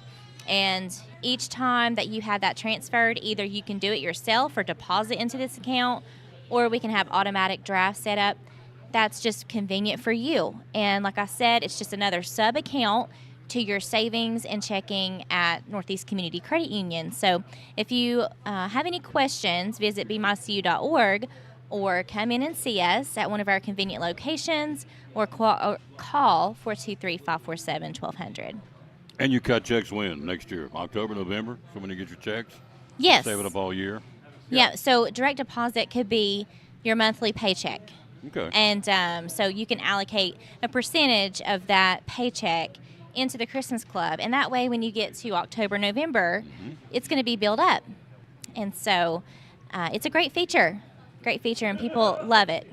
And each time that you have that transferred, either you can do it yourself or deposit into this account, or we can have automatic draft set up. That's just convenient for you. And like I said, it's just another sub account to your savings and checking at Northeast Community Credit Union. So if you have any questions, visit bemycu.org or come in and see us at one of our convenient locations or call 423-547-1200. And you cut checks when? Next year? October, November? So when you get your checks? Yes. Save it up all year? Yeah, so direct deposit could be your monthly paycheck. Okay. And so you can allocate a percentage of that paycheck into the Christmas Club. And that way, when you get to October, November, it's going to be built up. And so it's a great feature, and people love it.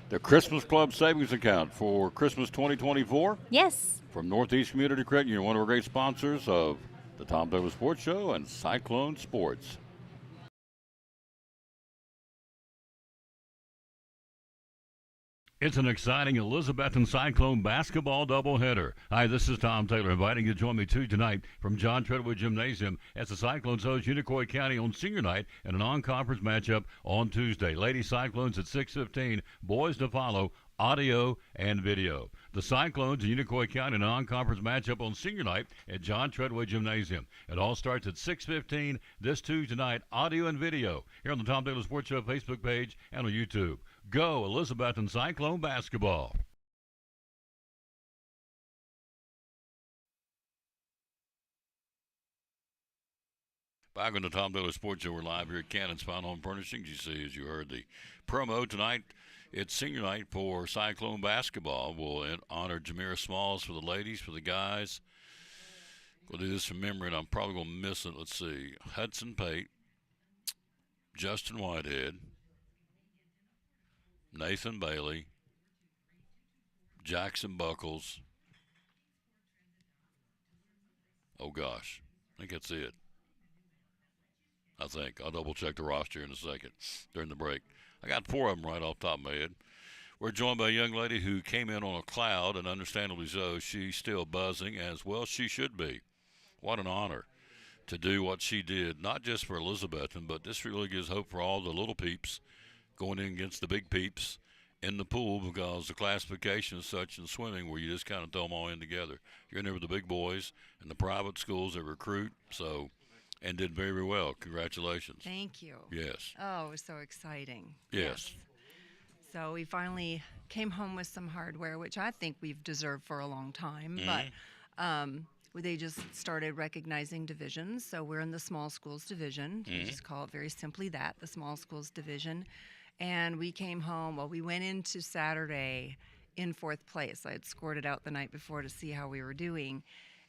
The Christmas Club savings account for Christmas 2024? Yes. From Northeast Community Credit Union, one of our great sponsors of the Tom Taylor Sports Show and Cyclone Sports. It's an exciting Elizabethton Cyclone basketball doubleheader. Hi, this is Tom Taylor, inviting you to join me tonight from John Treadway Gymnasium as the Cyclones host Unicoi County on senior night and a non-conference matchup on Tuesday. Lady Cyclones at 6:15, boys to follow, audio and video. The Cyclones and Unicoi County non-conference matchup on senior night at John Treadway Gymnasium. It all starts at 6:15 this Tuesday night, audio and video, here on the Tom Taylor Sports Show Facebook page and on YouTube. Go Elizabethton Cyclone basketball. Back on the Tom Taylor Sports Show, we're live here at Cannon's Fine Home Furnishings. You see, as you heard the promo tonight, it's senior night for Cyclone basketball. We'll honor Jamira Smalls for the ladies, for the guys. We'll do this from memory, and I'm probably going to miss it. Let's see. Hudson Pate, Justin Whitehead, Nathan Bailey, Jackson Buckles. Oh, gosh. I think that's it. I think. I'll double-check the roster in a second during the break. I got 4 of them right off the top of my head. We're joined by a young lady who came in on a cloud, and understandably so. She's still buzzing, as well she should be. What an honor to do what she did, not just for Elizabethton, but this really gives hope for all the little peeps going in against the big peeps in the pool because the classification is such in swimming where you just kind of throw them all in together. You're in there with the big boys and the private schools that recruit, so, and did very, very well. Congratulations. Thank you. Yes. Oh, it was so exciting. Yes. So we finally came home with some hardware, which I think we've deserved for a long time. But they just started recognizing divisions. So we're in the small schools division. We just call it very simply that, the small schools division. And we came home, well, we went into Saturday in 4th place. I had scored it out the night before to see how we were doing.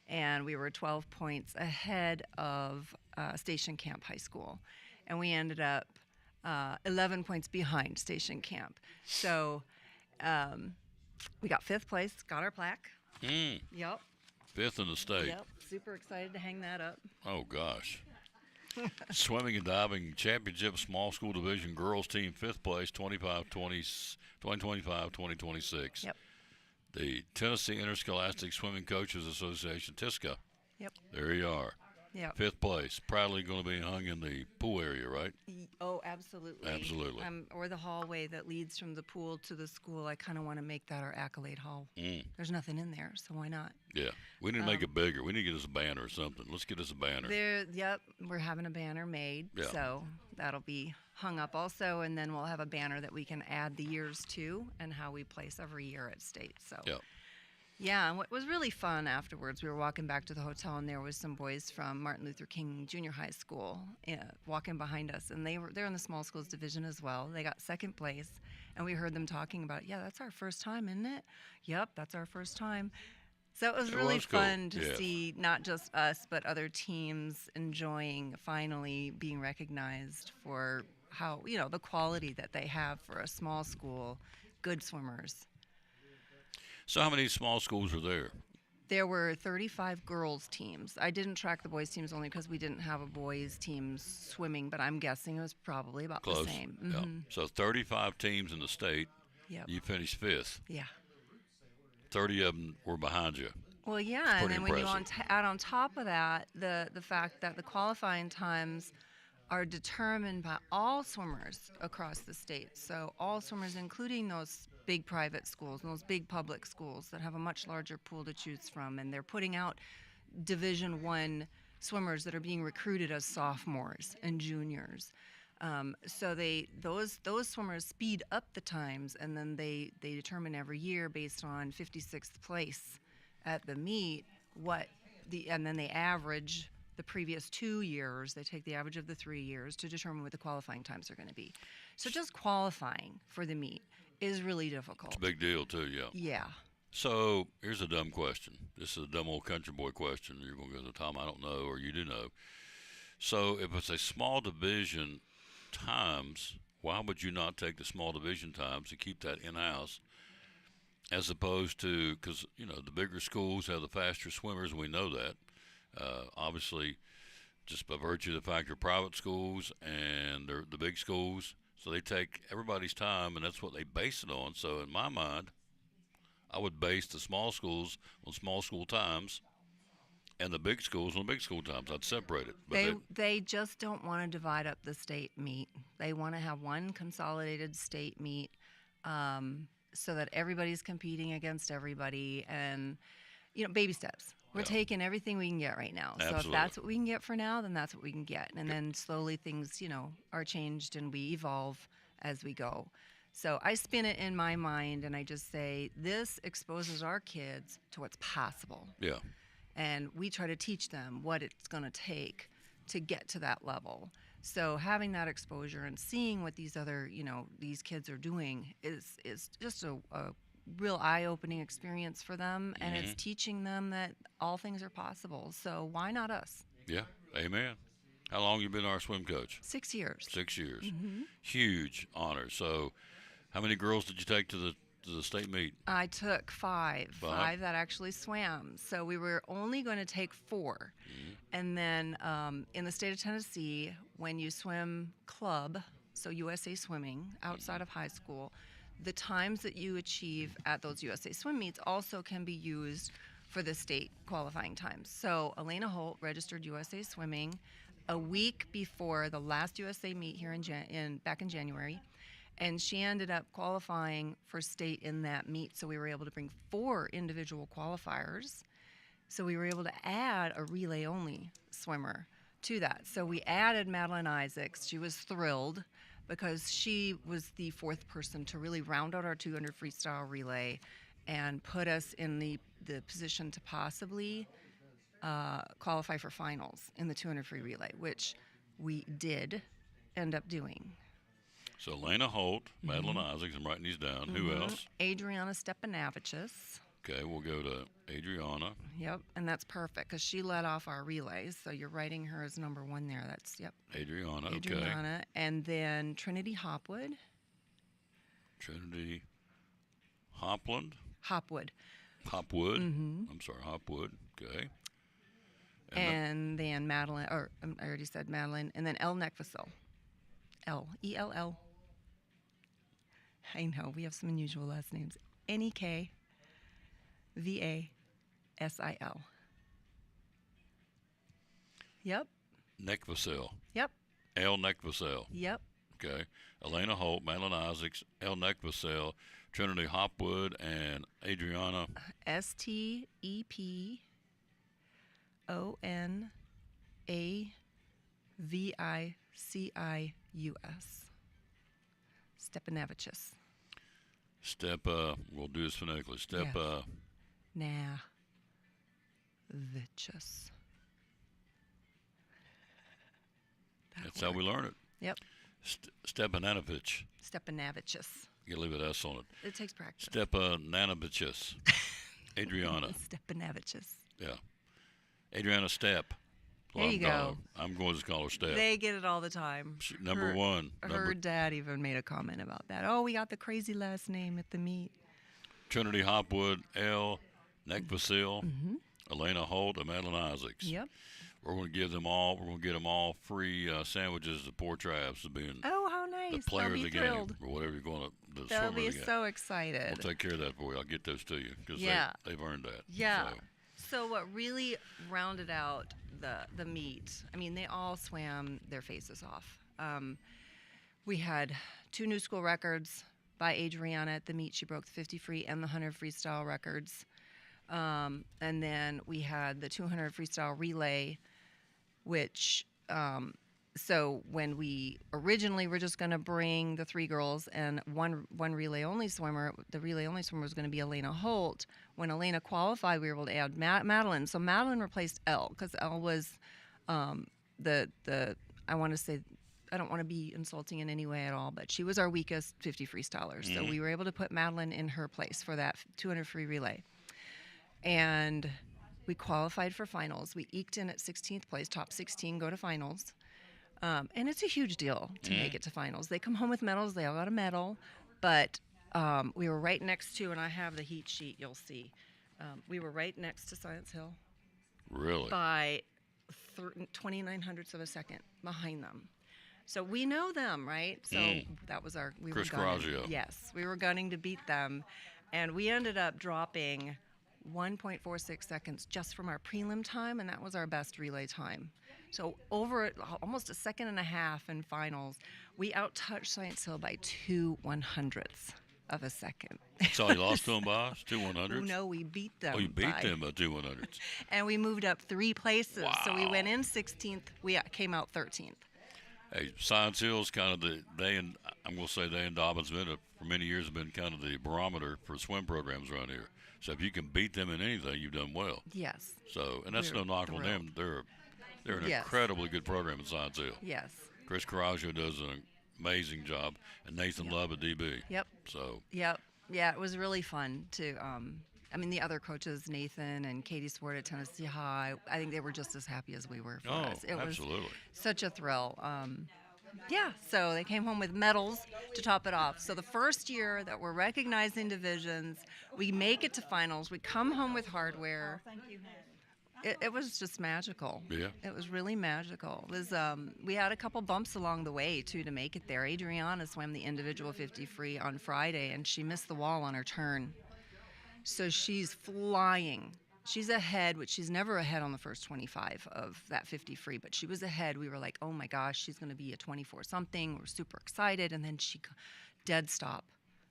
And we were 12 points ahead of Station Camp High School. And we ended up 11 points behind Station Camp. So we got 5th place, got our plaque. Yep. 5th in the state. Yep. Super excited to hang that up. Oh, gosh. Swimming and diving championship small school division girls team 5th place 2025-2026. Yep. The Tennessee Interscholastic Swimming Coaches Association, TISCA. Yep. There you are. Yep. 5th place. Proudly going to be hung in the pool area, right? Oh, absolutely. Absolutely. Or the hallway that leads from the pool to the school. I kind of want to make that our accolade hall. There's nothing in there, so why not? Yeah. We need to make it bigger. We need to get us a banner or something. Let's get us a banner. Yep, we're having a banner made, Yeah. so that'll be hung up also, and then we'll have a banner that we can add the years to and how we place every year at state. So. Yeah. Yeah, and what was really fun afterwards, we were walking back to the hotel, and there was some boys from Martin Luther King Junior High School walking behind us, and they're in the small schools division as well. They got 2nd place, and we heard them talking about, yeah, that's our first time, isn't it? Yep, that's our first time. So it was really cool. fun to Yeah. see not just us, but other teams enjoying finally being recognized for how, the quality that they have for a small school, good swimmers. So how many small schools are there? There were 35 girls teams. I didn't track the boys teams only because we didn't have a boys team swimming, but I'm guessing it was probably about Close. the same. Yeah. So 35 teams in the state. Yep. You finished 5th. Yeah. 30 of them were behind you. Well, yeah, and pretty then when you impressive. add on top of that the fact that the qualifying times are determined by all swimmers across the state. So all swimmers, including those big private schools and those big public schools that have a much larger pool to choose from, and they're putting out Division I swimmers that are being recruited as sophomores and juniors. So those swimmers speed up the times, and then they determine every year based on 56th place at the meet and then they average the previous 2 years. They take the average of the 3 years to determine what the qualifying times are going to be. So just qualifying for the meet is really difficult. It's a big deal too, yeah. Yeah. So here's a dumb question. This is a dumb old country boy question. You're going to go, Tom, I don't know, or you do know. So if it's a small division times, why would you not take the small division times and keep that in-house as opposed to, because, the bigger schools have the faster swimmers, and we know that. Obviously, just by virtue of the fact they're private schools and they're the big schools, so they take everybody's time, and that's what they base it on. So in my mind, I would base the small schools on small school times and the big schools on big school times. I'd separate it. But They just don't want to divide up the state meet. They want to have one consolidated state meet so that everybody's competing against everybody, and baby steps. We're taking everything we can get right now. Absolutely. So if that's what we can get for now, then that's what we can get. And then slowly things, are changed and we evolve as we go. So I spin it in my mind and I just say, this exposes our kids to what's possible. Yeah. And we try to teach them what it's going to take to get to that level. So having that exposure and seeing what these other, these kids are doing is just a real eye-opening experience for them, and it's teaching them that all things are possible. So why not us? Yeah. Amen. How long you been our swim coach? 6 years. 6 years. Huge honor. So how many girls did you take to the state meet? I took five that actually swam. So we were only going to take 4. And then in the state of Tennessee, when you swim club, so USA Swimming, outside of high school, the times that you achieve at those USA Swim meets also can be used for the state qualifying times. So Elena Holt registered USA Swimming a week before the last USA meet here back in January, And she ended up qualifying for state in that meet. So we were able to bring 4 individual qualifiers. So we were able to add a relay only swimmer to that. So we added Madeline Isaacs. She was thrilled because she was the 4th person to really round out our 200 freestyle relay and put us in the position to possibly qualify for finals in the 200 free relay, which we did end up doing. So Lena Holt, Madeline Isaacs, I'm writing these down. Who else? Adriana Stepanavicius. Okay, we'll go to Adriana. Yep, and that's perfect because she led off our relays. So you're writing her as number 1 there. That's, yep. Adriana, okay. Adriana. And then Trinity Hopwood. Trinity Hopland? Hopwood. Hopwood. I'm sorry, Hopwood. Okay. And then Madeline, or I already said Madeline. And then Elle Nekvasil. E-L-L. I know, we have some unusual last names. Nekvasil. Yep. Nekvasil. Yep. Elle Nekvasil. Yep. Okay. Elena Holt, Madeline Isaacs, Elle Nekvasil, Trinity Hopwood, and Adriana. Stepanavicis. Stepanavicius. We'll do this phonetically. Vicious. That's how we learn it. Yep. Stepanavich. Stepanavicius. You leave an S on it. It takes practice. Stepanavicius. Adriana. Stepanavicius. Yeah. Adriana Step. There you go. I'm going to call her Step. They get it all the time. Number 1. Her dad even made a comment about that. Oh, we got the crazy last name at the meet. Trinity Hopwood, Elle Nekvasil, Elena Holt, and Madeline Isaacs. Yep. We're going to give them all. We're going to get them all free sandwiches to Poor Travis to being Oh, how nice! the player They'll of be the thrilled. game or whatever you're going to. The They'll swimmer be of the game. so excited. We'll take care of that for you. I'll get those to you because they've earned that. Yeah. So, So what really rounded out the meet, I mean, they all swam their faces off. We had 2 new school records by Adriana at the meet. She broke the 50 free and the 100 freestyle records. And then we had the 200 freestyle relay, which, so when we originally were just going to bring the 3 girls and one relay only swimmer, the relay only swimmer was going to be Elena Holt. When Elena qualified, we were able to add Madeline. So Madeline replaced Elle because Elle was I want to say, I don't want to be insulting in any way at all, but she was our weakest 50 freestyler. So we were able to put Madeline in her place for that 200 free relay. And we qualified for finals. We eked in at 16th place, top 16 go to finals. And it's a huge deal to make it to finals. They come home with medals. They all got a medal. But we were right next to, and I have the heat sheet, you'll see. We were right next to Science Hill. really? By 2900ths of a second behind them. So we know them, right? So that was we Chris were gunning. Coraggio. Yes, we were gunning to beat them. And we ended up dropping 1.46 seconds just from our prelim time, and that was our best relay time. So over almost a second and a half in finals, we out-touched Science Hill by 2/100ths of a second. So you lost to them by 2/100ths? No, we beat them. Oh, you beat by- them by 2/100ths. And we moved up 3 places. So we Wow. went in 16th. We came out 13th. Hey, Science Hill's kind of I'm going to say they and Dobbins for many years have been kind of the barometer for swim programs around here. So if you can beat them in anything, you've done well. Yes. So, and that's We're no knock on them. They're an Yes. incredibly good program at Science Hill. Yes. Chris Coraggio does an amazing job, and Nathan Love at DB. Yep. So, Yep. Yeah, it was really fun to. I mean, the other coaches, Nathan and Katie Swart at Tennessee High, I think they were just as happy as we were for us. It absolutely. was such a thrill. Yeah, so they came home with medals to top it off. So the first year that we're recognizing divisions, we make it to finals. We come home with hardware. It was just magical. Yeah. It was really magical. It was, we had a couple bumps along the way, too, to make it there. Adriana swam the individual 50 free on Friday, and she missed the wall on her turn. So she's flying She's ahead, which she's never ahead on the first 25 of that 50 free, but she was ahead. We were like, oh my gosh, she's going to be a 24 something. We're super excited. And then she dead stop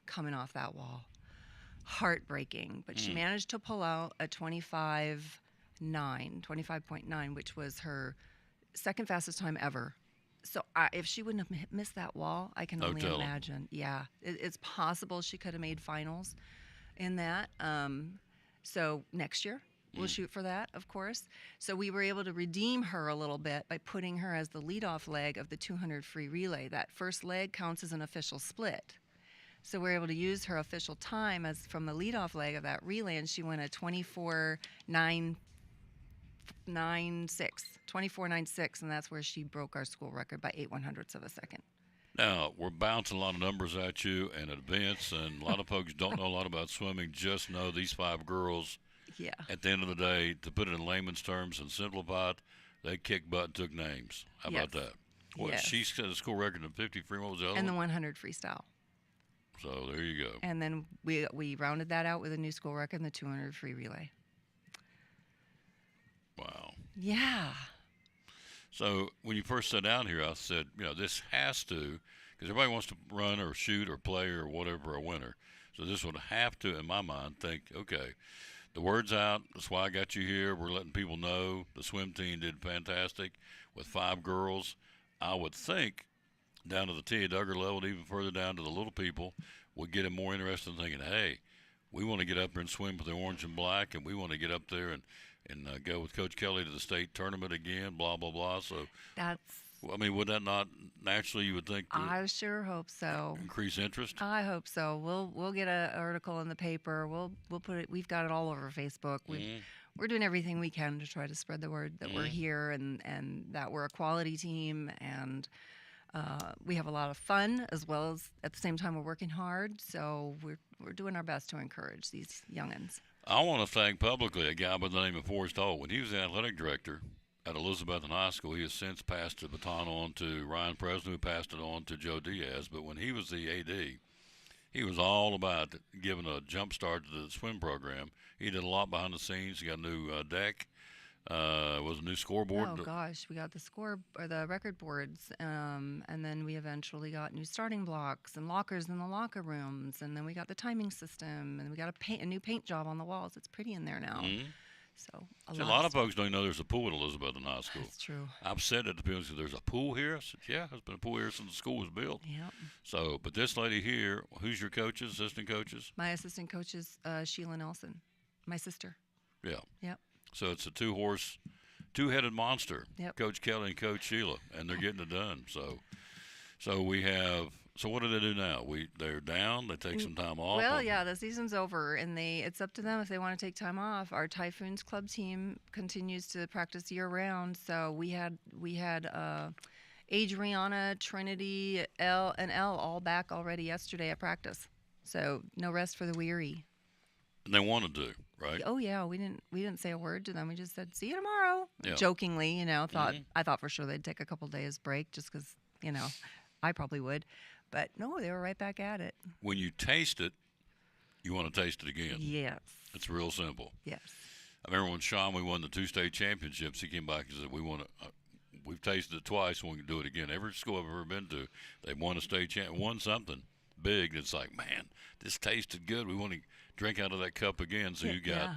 coming off that wall. Heartbreaking. But she managed to pull out a 25.9, which was her second fastest time ever. So if she wouldn't have missed that wall, I can only imagine. Yeah, it's possible she could have made finals in that. So next year, we'll shoot for that, of course. So we were able to redeem her a little bit by putting her as the leadoff leg of the 200 free relay. That first leg counts as an official split. So we're able to use her official time as from the leadoff leg of that relay, and she went a 24.96, and that's where she broke our school record by 8/100ths of a second. Now, we're bouncing a lot of numbers at you and events, and a lot of folks don't know a lot about swimming, just know these 5 girls, Yeah. at the end of the day, to put it in layman's terms and simplify it, they kicked butt and took names. How about that? Well, Yes. she set a school record in 50 free. What was the other And the one? 100 freestyle. So there you go. And then we rounded that out with a new school record in the 200 free relay. Wow. Yeah. So when you first sat down here, I said, this has to, because everybody wants to run or shoot or play or whatever a winner. So this would have to, in my mind, think, okay, the word's out. That's why I got you here. We're letting people know the swim team did fantastic with 5 girls. I would think down to the Tia Duggar level, and even further down to the little people, would get them more interested in thinking, hey, we want to get up there and swim with the orange and black, and we want to get up there and go with Coach Kelly to the state tournament again, blah, blah, blah. So, would that not naturally, you would think, I sure hope so. Increase interest? I hope so. We'll get an article in the paper. We'll put it. We've got it all over Facebook. We're doing everything we can to try to spread the word that we're here and that we're a quality team, and we have a lot of fun, as well as at the same time we're working hard. So we're doing our best to encourage these youngins. I want to thank publicly a guy by the name of Forrest Hall. When he was the athletic director at Elizabethton High School, he has since passed the baton on to Ryan Presley, who passed it on to Joe Diaz. But when he was the AD, he was all about giving a jump start to the swim program. He did a lot behind the scenes. He got a new deck. Was a new scoreboard. Oh gosh, we got the record boards, and then we eventually got new starting blocks and lockers in the locker rooms, and then we got the timing system, and we got a new paint job on the walls. It's pretty in there now. So a lot of folks don't know there's a pool at Elizabethton High School. That's true. I've said that to people. There's a pool here. I said, yeah, there's been a pool here since the school was built. Yep. So, but this lady here, who's your coaches, assistant coaches? My assistant coach is Sheila Nelson, my sister. Yeah. Yep. So it's a two-headed monster. Yep. Coach Kelly and Coach Sheila, and they're getting it done. So we have. So what do they do now? They're down. They take some time off. Well, yeah, the season's over, and it's up to them if they want to take time off. Our Typhoons club team continues to practice year-round. So we had Adriana, Trinity, and Elle all back already yesterday at practice. So no rest for the weary. And they wanted to, right? Oh yeah, we didn't say a word to them. We just said, "See you tomorrow." Yeah. Jokingly, I thought for sure they'd take a couple days break just because, I probably would. But no, they were right back at it. When you taste it, you want to taste it again. Yes. It's real simple. Yes. I remember when Sean, we won the 2 state championships, he came back and said, we've tasted it twice and we can do it again. Every school I've ever been to, they won a state won something big. It's like, man, this tasted good. We want to drink out of that cup again. So you got. Yeah.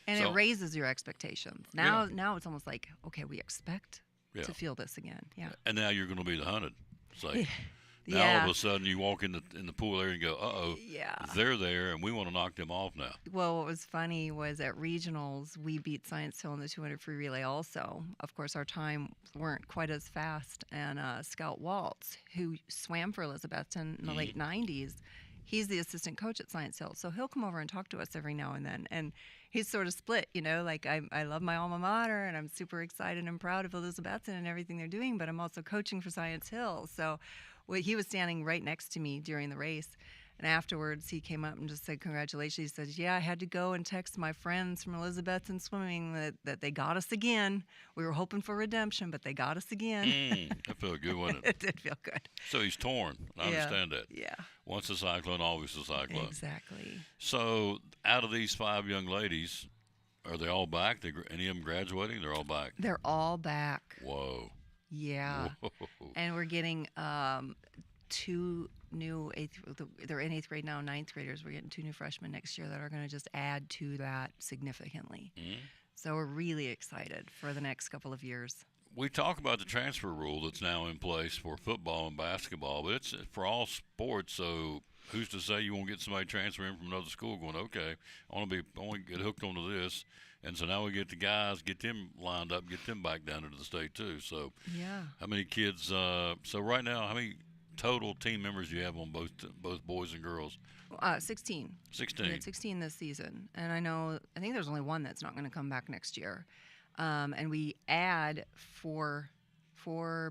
And it raises your expectations. Now it's almost like, okay, we expect to feel this again. Yeah. And now you're going to be the hunted. It's like, now all of a sudden you walk in the pool area and go, uh-oh, they're there, and we want to knock them off now. Well, what was funny was at regionals, we beat Science Hill in the 200 free relay also. Of course, our time weren't quite as fast. And Scout Waltz, who swam for Elizabethton in the late 90s, he's the assistant coach at Science Hill. So he'll come over and talk to us every now and then. And he's sort of split, like I love my alma mater, and I'm super excited and proud of Elizabethton and everything they're doing, but I'm also coaching for Science Hill. So he was standing right next to me during the race, and afterwards he came up and just said congratulations. He said, I had to go and text my friends from Elizabethton Swimming that they got us again. We were hoping for redemption, but they got us again. That felt good, wasn't it? It did feel good. So he's torn. I understand that. Yeah. Once a cyclone, always a cyclone. Exactly. So out of these 5 young ladies, Are they all back? Any of them graduating? They're all back. They're all back. Whoa. Yeah. Whoa. And we're getting 2 new they're in 8th grade now, 9th graders. We're getting 2 new freshmen next year that are going to just add to that significantly. So we're really excited for the next couple of years. We talk about the transfer rule that's now in place for football and basketball, but it's for all sports. So who's to say you won't get somebody transferring from another school going, okay, I want to get hooked onto this. And so now we get the guys, get them lined up, get them back down into the state too. So Yeah. how many kids? So right now, how many total team members do you have on both boys and girls? 16. 16. We had 16 this season. And I think there's only one that's not going to come back next year. And we add four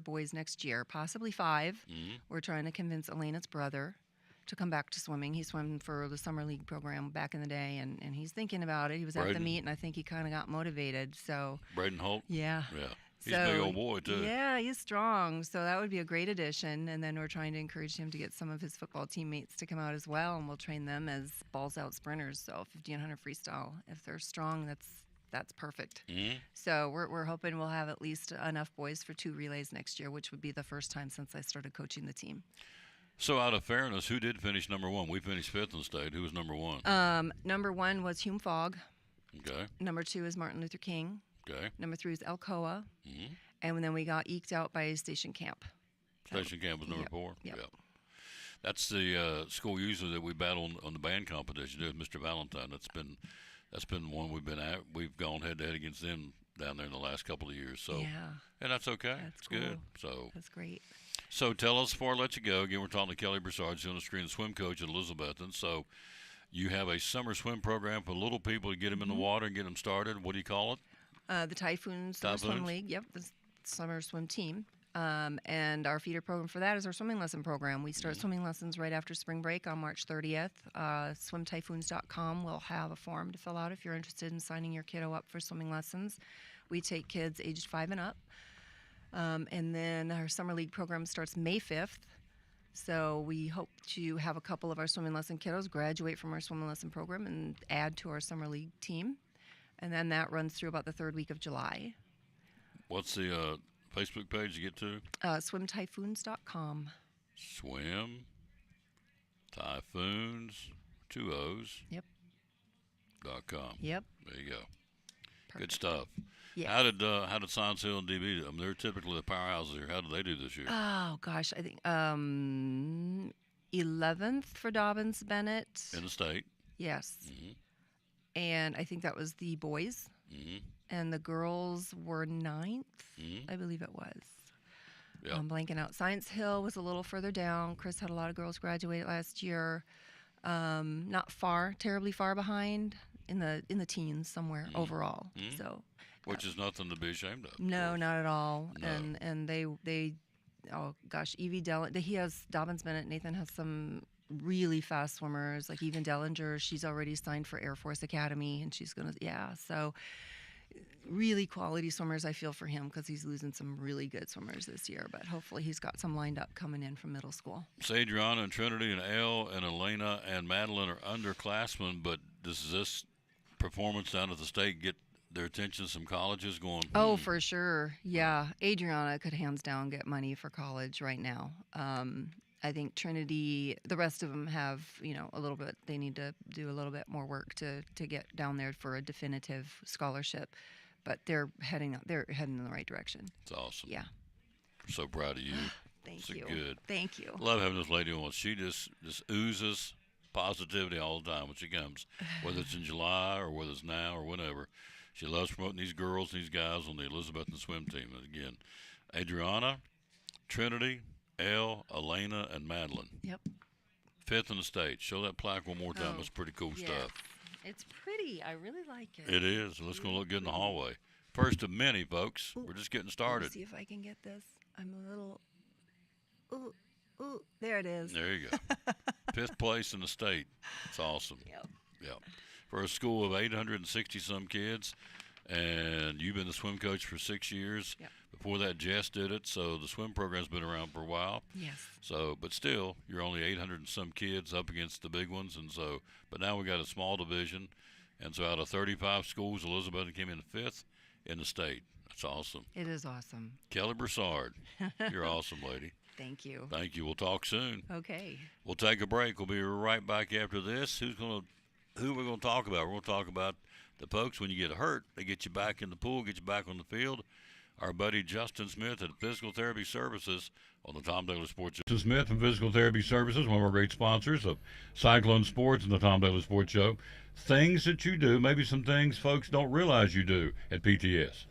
boys next year, possibly 5. We're trying to convince Elena's brother to come back to swimming. He swam for the summer league program back in the day, and he's thinking about it. He was at the Braden. meet, and I think he kind of got motivated. So Braden Holt? yeah. Yeah. He's a big old boy, too. Yeah, he's strong. So that would be a great addition. And then we're trying to encourage him to get some of his football teammates to come out as well, and we'll train them as balls out sprinters. So 50 and 100 freestyle. If they're strong, that's perfect. So we're hoping we'll have at least enough boys for 2 relays next year, which would be the first time since I started coaching the team. So out of fairness, who did finish number 1? We finished 5th in the state. Who was number 1? Number 1 was Hume Fogg. Okay. Number 2 is Martin Luther King. Okay. Number 3 is Alcoa. And then we got eked out by Station Camp. Station Camp was number 4? Yep. That's the school user that we battled on the band competition. It was Mr. Valentine. That's been one we've been at. We've gone head to head against them down there in the last couple of years. So Yeah. and that's okay. That's It's cool. good. So That's great. So tell us before I let you go. Again, we're talking to Kelly Broussard, she's on the screen, swim coach at Elizabethton. So you have a summer swim program for little people to get them in the water and get them started. What do you call it? The Typhoon Summer Swim Typhoons? League. Yep, the summer swim team. And our feeder program for that is our swimming lesson program. We start swimming lessons right after spring break on March 30th. SwimTyphoons.com will have a form to fill out if you're interested in signing your kiddo up for swimming lessons. We take kids aged 5 and up. And then our summer league program starts May 5th. So we hope to have a couple of our swimming lesson kiddos graduate from our swimming lesson program and add to our summer league team. And then that runs through about the 3rd week of July. What's the Facebook page you get to? SwimTyphoons.com. Swim Typhoons, 2 O's. Yep. .com. Yep. There you go. Good Perfect. stuff. Yeah. How did Science Hill and DB do? I mean, they're typically the powerhouses here. How did they do this year? Oh gosh, I think 11th for Dobbins Bennett. In the state. Yes. Mhm. And I think that was the boys. And the girls were 9th, I believe it was. Yeah. I'm blanking out. Science Hill was a little further down. Chris had a lot of girls graduate last year. Not terribly far behind, in the teens somewhere overall. So, Which is nothing to be ashamed of. no, not at all. No. And they oh gosh, Evie he has Dobbins Bennett. Nathan has some really fast swimmers like Even Dellinger. She's already signed for Air Force Academy, and she's gonna so. Really quality swimmers, I feel for him, because he's losing some really good swimmers this year. But hopefully he's got some lined up coming in from middle school. So Adriana and Trinity and Elle and Elena and Madeline are underclassmen, but does this performance down at the state get their attention? Some colleges going, Oh, for sure. Yeah. Adriana could hands down get money for college right now. I think Trinity, the rest of them have, a little bit, they need to do a little bit more work to get down there for a definitive scholarship. But they're heading in the right direction. It's awesome. Yeah. So proud of you. Thank So you. good. Thank you. Love having this lady on. She just oozes positivity all the time when she comes, whether it's in July or whether it's now or whenever. She loves promoting these girls and these guys on the Elizabethton swim team. And again, Adriana, Trinity, Elle, Elena, and Madeline. Yep. 5th in the state. Show that plaque one more time. Oh, It's pretty cool yes. stuff. It's pretty. I really like it. It is. It's going to look good in the hallway. First of many, folks. We're just getting Let me started. see if I can get this. I'm a little. Ooh, there it is. There you go. 5th place in the state. It's awesome. Yep. Yeah. For a school of 860-some kids, and you've been the swim coach for 6 years. Yep. Before that, Jess did it, so the swim program's been around for a while. Yes. So, but still, you're only 800 and some kids up against the big ones, and so, but now we got a small division, And so out of 35 schools, Elizabeth came in 5th in the state. That's awesome. It is awesome. Kelly Broussard, you're awesome, lady. Thank you. Thank you. We'll talk soon. Okay. We'll take a break. We'll be right back after this. Who we're going to talk about? We're going to talk about the folks when you get hurt, they get you back in the pool, get you back on the field. Our buddy Justin Smith at Physical Therapy Services on the Tom Daly Sports Show. Justin Smith from Physical Therapy Services, one of our great sponsors of Cyclone Sports and the Tom Daly Sports Show. Things that you do, maybe some things folks don't realize you do at PTS.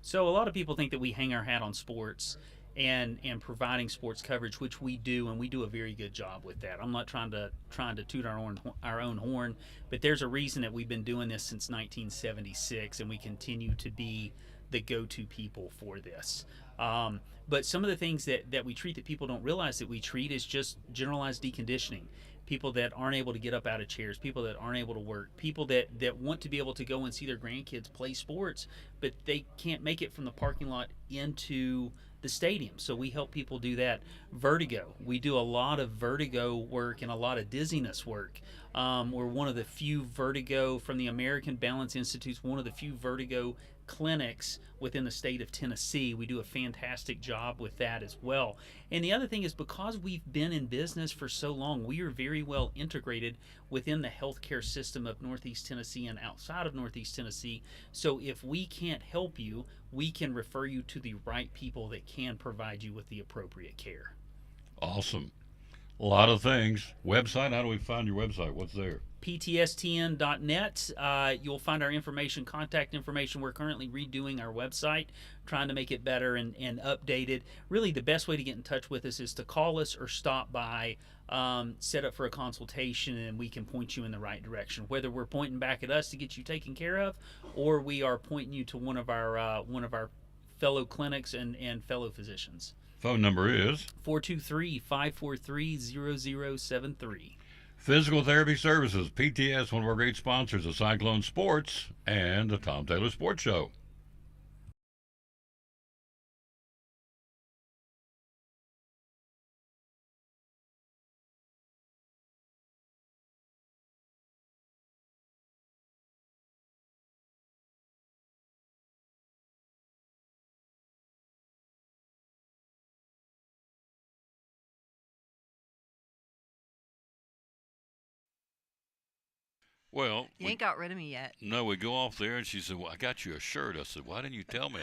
So a lot of people think that we hang our hat on sports and providing sports coverage, which we do, and we do a very good job with that. I'm not trying to toot our own horn, but there's a reason that we've been doing this since 1976, and we continue to be the go-to people for this. But some of the things that we treat that people don't realize that we treat is just generalized deconditioning. People that aren't able to get up out of chairs, people that aren't able to work, people that want to be able to go and see their grandkids play sports, but they can't make it from the parking lot into the stadium. So we help people do that. Vertigo. We do a lot of vertigo work and a lot of dizziness work. We're one of the few vertigo from the American Balance Institute, one of the few vertigo clinics within the state of Tennessee. We do a fantastic job with that as well. And the other thing is, because we've been in business for so long, we are very well integrated within the healthcare system of Northeast Tennessee and outside of Northeast Tennessee. So if we can't help you, we can refer you to the right people that can provide you with the appropriate care. Awesome. A lot of things. Website, how do we find your website? What's there? PTSTN.net. You'll find our information, contact information. We're currently redoing our website, trying to make it better and updated. Really, the best way to get in touch with us is to call us or stop by, set up for a consultation, and we can point you in the right direction. Whether we're pointing back at us to get you taken care of, or we are pointing you to one of our fellow clinics and fellow physicians. Phone number is 423-543-0073. Physical Therapy Services, PTS, one of our great sponsors of Cyclone Sports and the Tom Taylor Sports Show. Well, You ain't got rid of me yet. no, we go off there, and she said, well, I got you a shirt. I said, why didn't you tell me?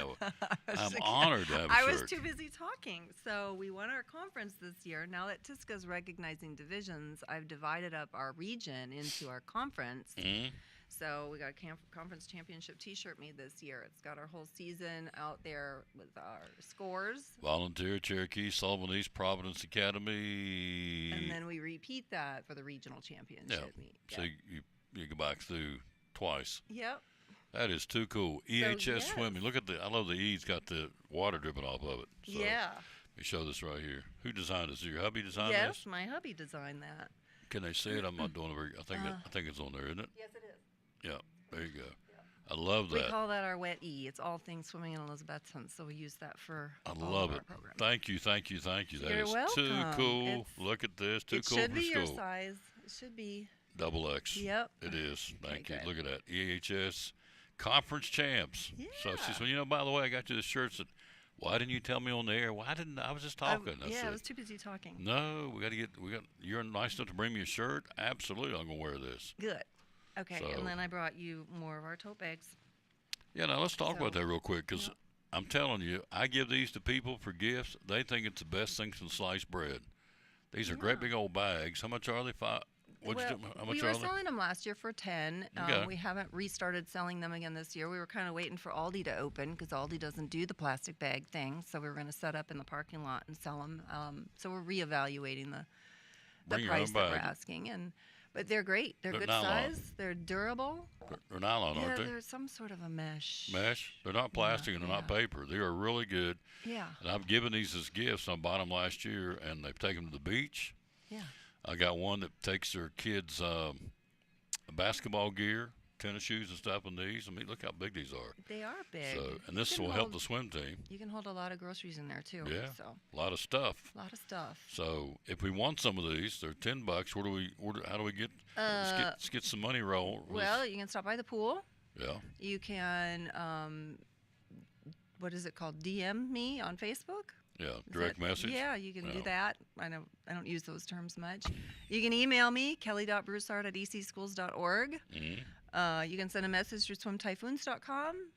I'm honored to have a I shirt. was too busy talking. So we won our conference this year. Now that TISCA's recognizing divisions, I've divided up our region into our conference. Mhm. So we got a conference championship T-shirt made this year. It's got our whole season out there with our scores. Volunteer, Cherokee, Sullivan East, Providence Academy. And then we repeat that for the regional yeah. championship meet. So you go back through twice. Yep. That is too cool. EHS yes. swimming. Look at I love the E's got the water dripping off of it. So Yeah. Let me show this right here. Who designed this? Did your hubby design Yes, this? my hubby designed that. Can they see it? I'm not doing it very. I think it's on there, isn't it? Yes, it is. Yeah. There you go. I love We that. call that our wet E. It's all things swimming in Elizabethton, so we use that for I all love of it. our programs. Thank you. That You're is too welcome. cool. It's- Look at this. Too It cool should for be your school. size. It should be. Double X. Yep. It is. Thank Okay, you. good. Look at that. EHS conference champs. So she said, by the way, I got you this shirt. Said, why didn't you tell me on the air? Why didn't I was just talking. I I said, was too busy talking. no, you're nice enough to bring me a shirt. Absolutely, I'm gonna wear this. Good. Okay, So- and then I brought you more of our tote bags. Yeah, now let's talk about So, that real quick, because I'm telling you, I give these to people for gifts. They think it's the best thing since sliced bread. These are great big old bags. How much are they? How much we are were they? selling them last year for 10. Okay. We haven't restarted selling them again this year. We were kind of waiting for Aldi to open because Aldi doesn't do the plastic bag thing. So we were going to set up in the parking lot and sell them. So we're reevaluating the Bring your own price that we're bag. asking. But they're great. They're They're good nylon. size. They're durable. They're nylon, Yeah, aren't they? they're some sort of a mesh. Mesh. They're not plastic and they're not paper. They are really good. Yeah. And I've given these as gifts. I bought them last year, and they've taken them to the beach. Yeah. I got one that takes their kids' basketball gear tennis shoes and stuff in these. I mean, look how big these are. They are big. So, and this You can will help hold- the swim team. You can hold a lot of groceries in there too. Yeah, So a lot of stuff. a lot of stuff. So if we want some of these, they're $10. Where do we order? How do we get? Let's get some money roll. Well, you can stop by the pool. Yeah. You can, what is it called? DM me on Facebook. Yeah, Is direct that- message. Yeah, you can do Yeah. that. I don't use those terms much. You can email me, kelly.broussard@ecschools.org. You can send a message through swimtyphoons.com.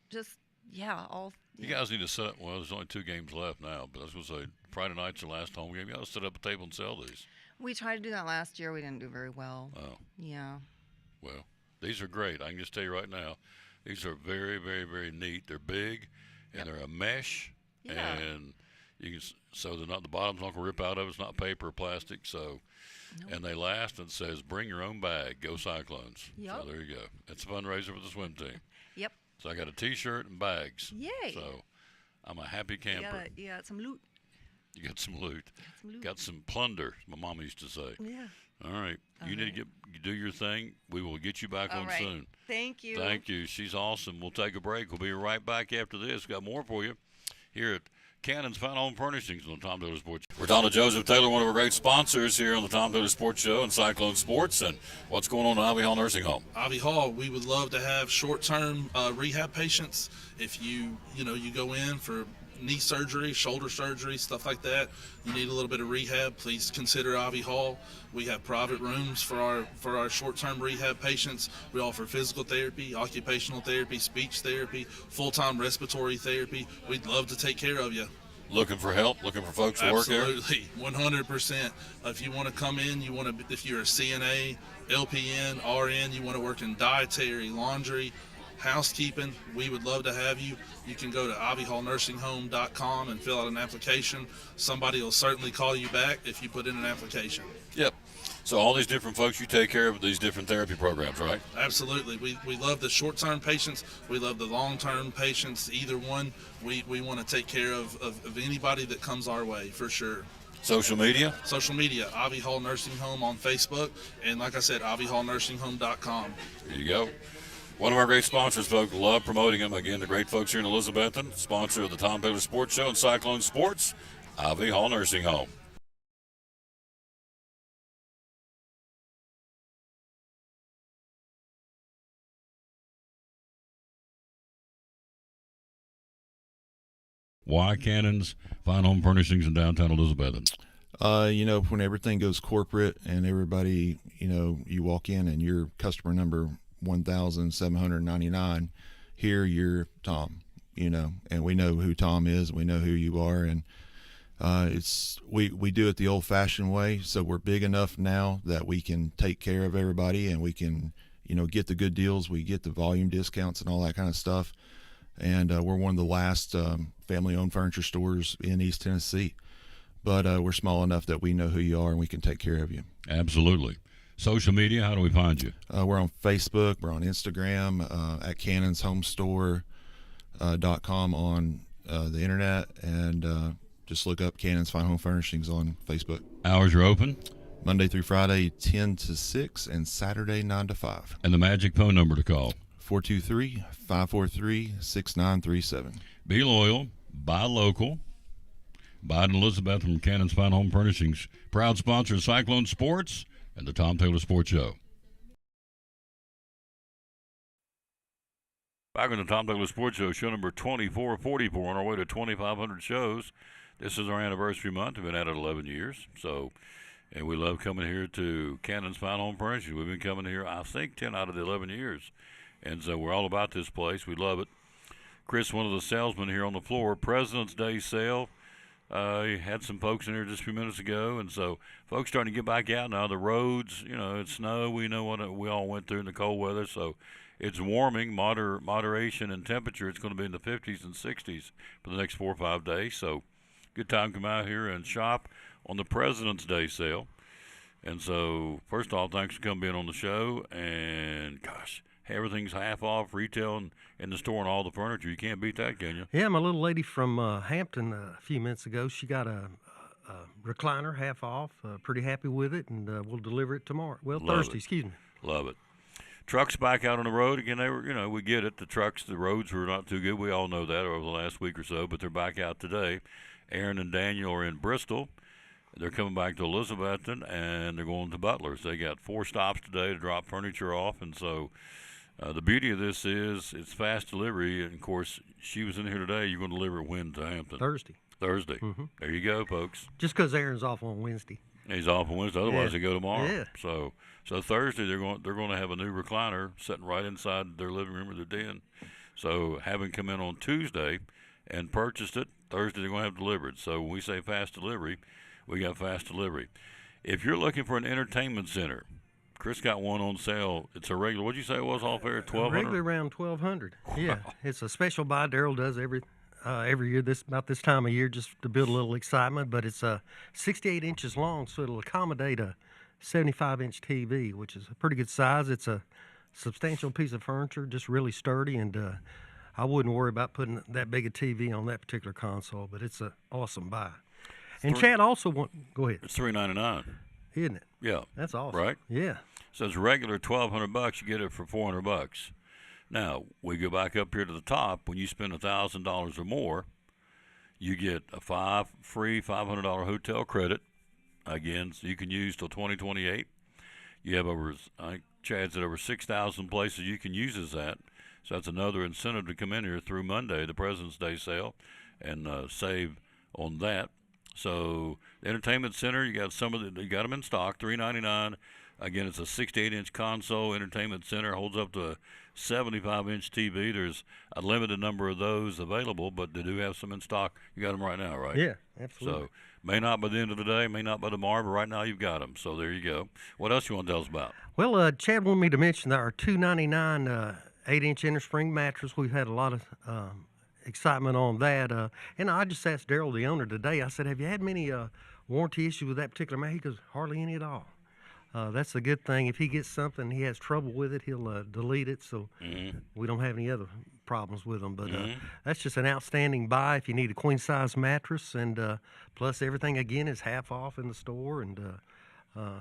Just, yeah, all. You guys need to set up. Well, there's only 2 games left now, but I was going to say Friday night's your last home game. You got to set up a table and sell these. We tried to do that last year. We didn't do very well. Oh. Yeah. Well, these are great. I can just tell you right now, these are very, very, very neat. They're big, and they're a mesh, Yeah. and you can so they're not the bottom's not gonna rip out of it. It's not paper or plastic. So, and they last. And it says, "Bring your own bag. Go Cyclones." Yep. So there you go. It's a fundraiser for the swim team. Yep. So I got a T-shirt and bags. Yay. So I'm a happy camper. You got some loot. You got some loot. Some loot. Got some plunder. My mom used to say. Yeah. All right. You need to do your thing. We will get you back All on right. soon. Thank you. Thank you. She's awesome. We'll take a break. We'll be right back after this. Got more for you here at Cannon's Fine Home Furnishings on the Tom Taylor Sports Show. We're talking to Joseph Taylor, one of our great sponsors here on the Tom Taylor Sports Show and Cyclone Sports. And what's going on at Ivy Hall Nursing Home? Ivy Hall, we would love to have short-term rehab patients. If you go in for knee surgery, shoulder surgery, stuff like that, you need a little bit of rehab, please consider Ivy Hall. We have private rooms for our short-term rehab patients. We offer physical therapy, occupational therapy, speech therapy, full-time respiratory therapy. We'd love to take care of you. Looking for help? Looking for folks to work here? Absolutely, 100%. If you want to come in, if you're a CNA, LPN, RN, you want to work in dietary, laundry, housekeeping, we would love to have you. You can go to ivyhallnursingHome.com and fill out an application. Somebody will certainly call you back if you put in an application. Yep. So all these different folks you take care of these different therapy programs, right? Absolutely. We love the short-term patients. We love the long-term patients. Either one, we want to take care of anybody that comes our way, for sure. Social media? Social media, Ivy Hall Nursing Home on Facebook, and like I said, ivyhallnursingHome.com. There you go. One of our great sponsors, folks. Love promoting them. Again, the great folks here in Elizabethton, sponsor of the Tom Taylor Sports Show and Cyclone Sports, Ivy Hall Nursing Home. Why Cannon's Fine Home Furnishings in downtown Elizabethton? When everything goes corporate and everybody, you walk in and you're customer number 1,799. Here you're Tom, and we know who Tom is. We know who you are, and we do it the old-fashioned way. So we're big enough now that we can take care of everybody, and we can, get the good deals. We get the volume discounts and all that kind of stuff. And we're one of the last family-owned furniture stores in East Tennessee. But we're small enough that we know who you are and we can take care of you. Absolutely. Social media, how do we find you? We're on Facebook. We're on Instagram, at cannonshomestore.com on the internet. And just look up Cannon's Fine Home Furnishings on Facebook. Hours are open? Monday through Friday, 10 to 6, and Saturday, 9 to 5. And the magic phone number to call? 423-543-6937. Be loyal, buy local. Biden Elizabeth from Cannon's Fine Home Furnishings, proud sponsor of Cyclone Sports and the Tom Taylor Sports Show. Back on the Tom Taylor Sports Show, show number 2444, on our way to 2,500 shows. This is our anniversary month. We've been at it 11 years. And we love coming here to Cannon's Fine Home Furnishings. We've been coming here, I think, 10 out of the 11 years. And so we're all about this place. We love it. Chris, one of the salesmen here on the floor, President's Day sale. He had some folks in here just a few minutes ago, and so folks starting to get back out now. The roads, it's snow. We know what we all went through in the cold weather, so it's warming, moderation in temperature. It's going to be in the 50s and 60s for the next 4 or 5 days. So good time to come out here and shop on the President's Day sale. And so first of all, thanks for coming being on the show. And gosh, everything's half off, retail and in the store and all the furniture. You can't beat that, can you? Yeah, my little lady from Hampton a few minutes ago, she got a recliner half off. Pretty happy with it, and we'll deliver it tomorrow. Well, Love Thursday, it. excuse me. Love it. trucks back out on the road again. They were, we get it. The roads were not too good. We all know that over the last week or so, but they're back out today. Aaron and Daniel are in Bristol. They're coming back to Elizabethton, and they're going to Butler's. They got 4 stops today to drop furniture off, and so the beauty of this is it's fast delivery. And of course, she was in here today. You're going to deliver it when to Hampton? Thursday. Mm-hmm. There you go, folks. Just because Aaron's off on Wednesday. He's off on Wednesday. Otherwise, they go tomorrow. Yeah. So Thursday they're going to have a new recliner sitting right inside their living room or their den. So having come in on Tuesday and purchased it, Thursday they're going to have delivered. So when we say fast delivery, we got fast delivery. If you're looking for an entertainment center, Chris got one on sale. It's a regular. What'd you say it was off air? 1,200. Regular around 1,200. Yeah, it's a special buy. Daryl does every year about this time of year just to build a little excitement. But it's 68 inches long, so it'll accommodate a 75-inch TV, which is a pretty good size. It's a substantial piece of furniture, just really sturdy, and I wouldn't worry about putting that big a TV on that particular console. But it's an awesome buy. And Chad also go ahead. It's $399, isn't it? Yeah, that's awesome. Right? Yeah. So it's regular $1,200. You get it for $400. Now we go back up here to the top. When you spend $1,000 or more, you get a free $500 hotel credit. Again, so you can use till 2028. You have I think Chad said over 6,000 places you can use as that. So that's another incentive to come in here through Monday, the President's Day sale, and save on that. So the entertainment center, you got them in stock, $399. Again, it's a 68-inch console. Entertainment center holds up to a 75-inch TV. There's a limited number of those available, but they do have some in stock. You got them right now, right? Yeah, absolutely. So may not by the end of the day, may not by tomorrow, but right now you've got them. So there you go. What else you want to tell us about? Well, Chad wanted me to mention our $299 8-inch innerspring mattress. We've had a lot of excitement on that. And I just asked Daryl, the owner, today, I said, have you had many warranty issues with that particular mattress? He goes, hardly any at all. That's a good thing. If he gets something, he has trouble with it, he'll delete it, so we don't have any other problems with them. But that's just an outstanding buy if you need a queen-size mattress, and plus everything, again, is half off in the store. And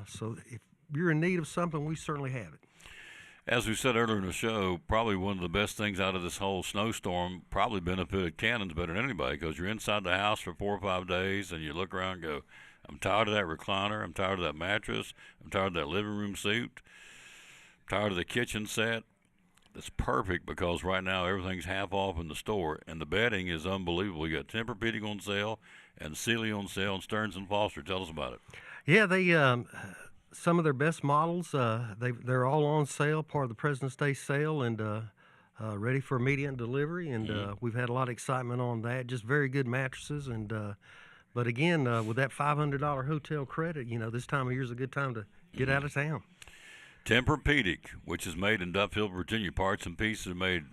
so if you're in need of something, we certainly have it. As we said earlier in the show, probably one of the best things out of this whole snowstorm probably benefited Cannons better than anybody, because you're inside the house for 4 or 5 days and you look around and go, I'm tired of that recliner, I'm tired of that mattress, I'm tired of that living room suite, I'm tired of the kitchen set. That's perfect because right now everything's half off in the store, and the bedding is unbelievable. You got Tempur-Pedic on sale and Sealy on sale and Stearns & Foster. Tell us about it. Yeah, they some of their best models, they're all on sale, part of the President's Day sale, and ready for immediate delivery. And we've had a lot of excitement on that. Just very good mattresses. And but again, with that $500 hotel credit, this time of year is a good time to get out of town. Tempur-Pedic, which is made in Duffield, Virginia. Parts and pieces are made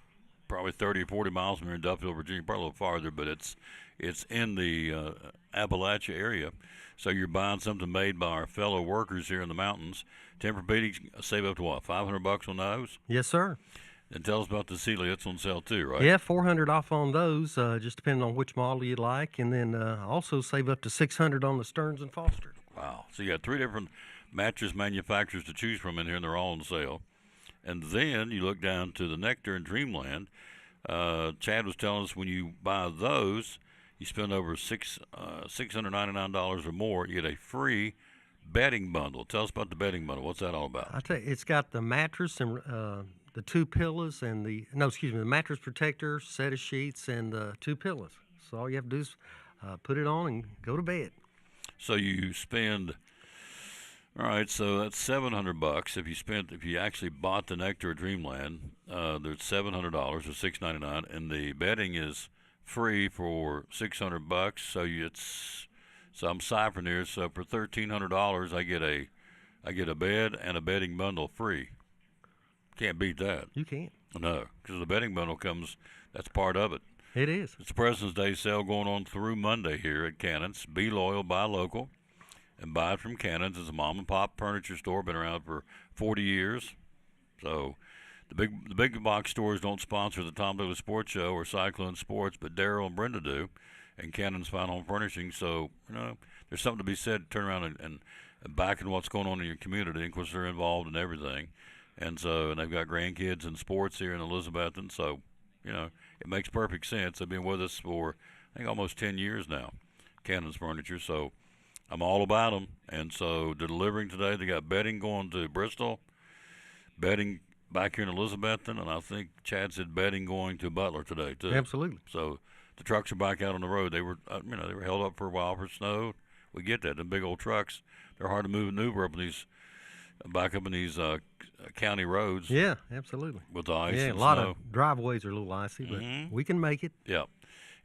probably 30 or 40 miles from here in Duffield, Virginia, probably a little farther, but it's in the Appalachia area. So you're buying something made by our fellow workers here in the mountains. Tempur-Pedic save up to what, $500 on those? Yes, sir. And tell us about the Sealy. It's on sale too, right? Yeah, $400 off on those, just depending on which model you like, and then also save up to $600 on the Stearns & Foster. Wow. So you got 3 different mattress manufacturers to choose from in here, and they're all on sale. And then you look down to the Nectar and Dreamland. Chad was telling us when you buy those, you spend over $699 or more, you get a free bedding bundle. Tell us about the bedding bundle. What's that all about? I tell you, it's got the mattress and the 2 pillows and the mattress protector, set of sheets, and the 2 pillows. So all you have to do is put it on and go to bed. So you spend. All right, so that's $700. If you actually bought the Nectar or Dreamland, there's $700 or $699, and the bedding is free for $600. So I'm ciphering here. So for $1,300, I get a bed and a bedding bundle free. Can't beat that. You can't. No, because the bedding bundle comes. That's part of it. It is. It's the President's Day sale going on through Monday here at Cannons. Be loyal, buy local, and buy it from Cannons. It's a mom and pop furniture store, been around for 40 years. So the big box stores don't sponsor the Tom Douglas Sports Show or Cyclone Sports, but Daryl and Brenda do, and Cannons Fine Home Furnishing. So there's something to be said. Turn around and back in what's going on in your community, of course they're involved in everything. and they've got grandkids in sports here in Elizabethton. So, it makes perfect sense. They've been with us for I think almost 10 years now, Cannon's Furniture. So I'm all about them. And so they're delivering today. They got bedding going to Bristol, bedding back here in Elizabethton, and I think Chad said bedding going to Butler today too. Absolutely. So the trucks are back out on the road. They were, they were held up for a while for snow. We get that. The big old trucks, they're hard to maneuver up in these, back up in these county roads. Yeah, absolutely. With the ice yeah, and a lot snow. of driveways are a little icy, but we can make it. Yeah,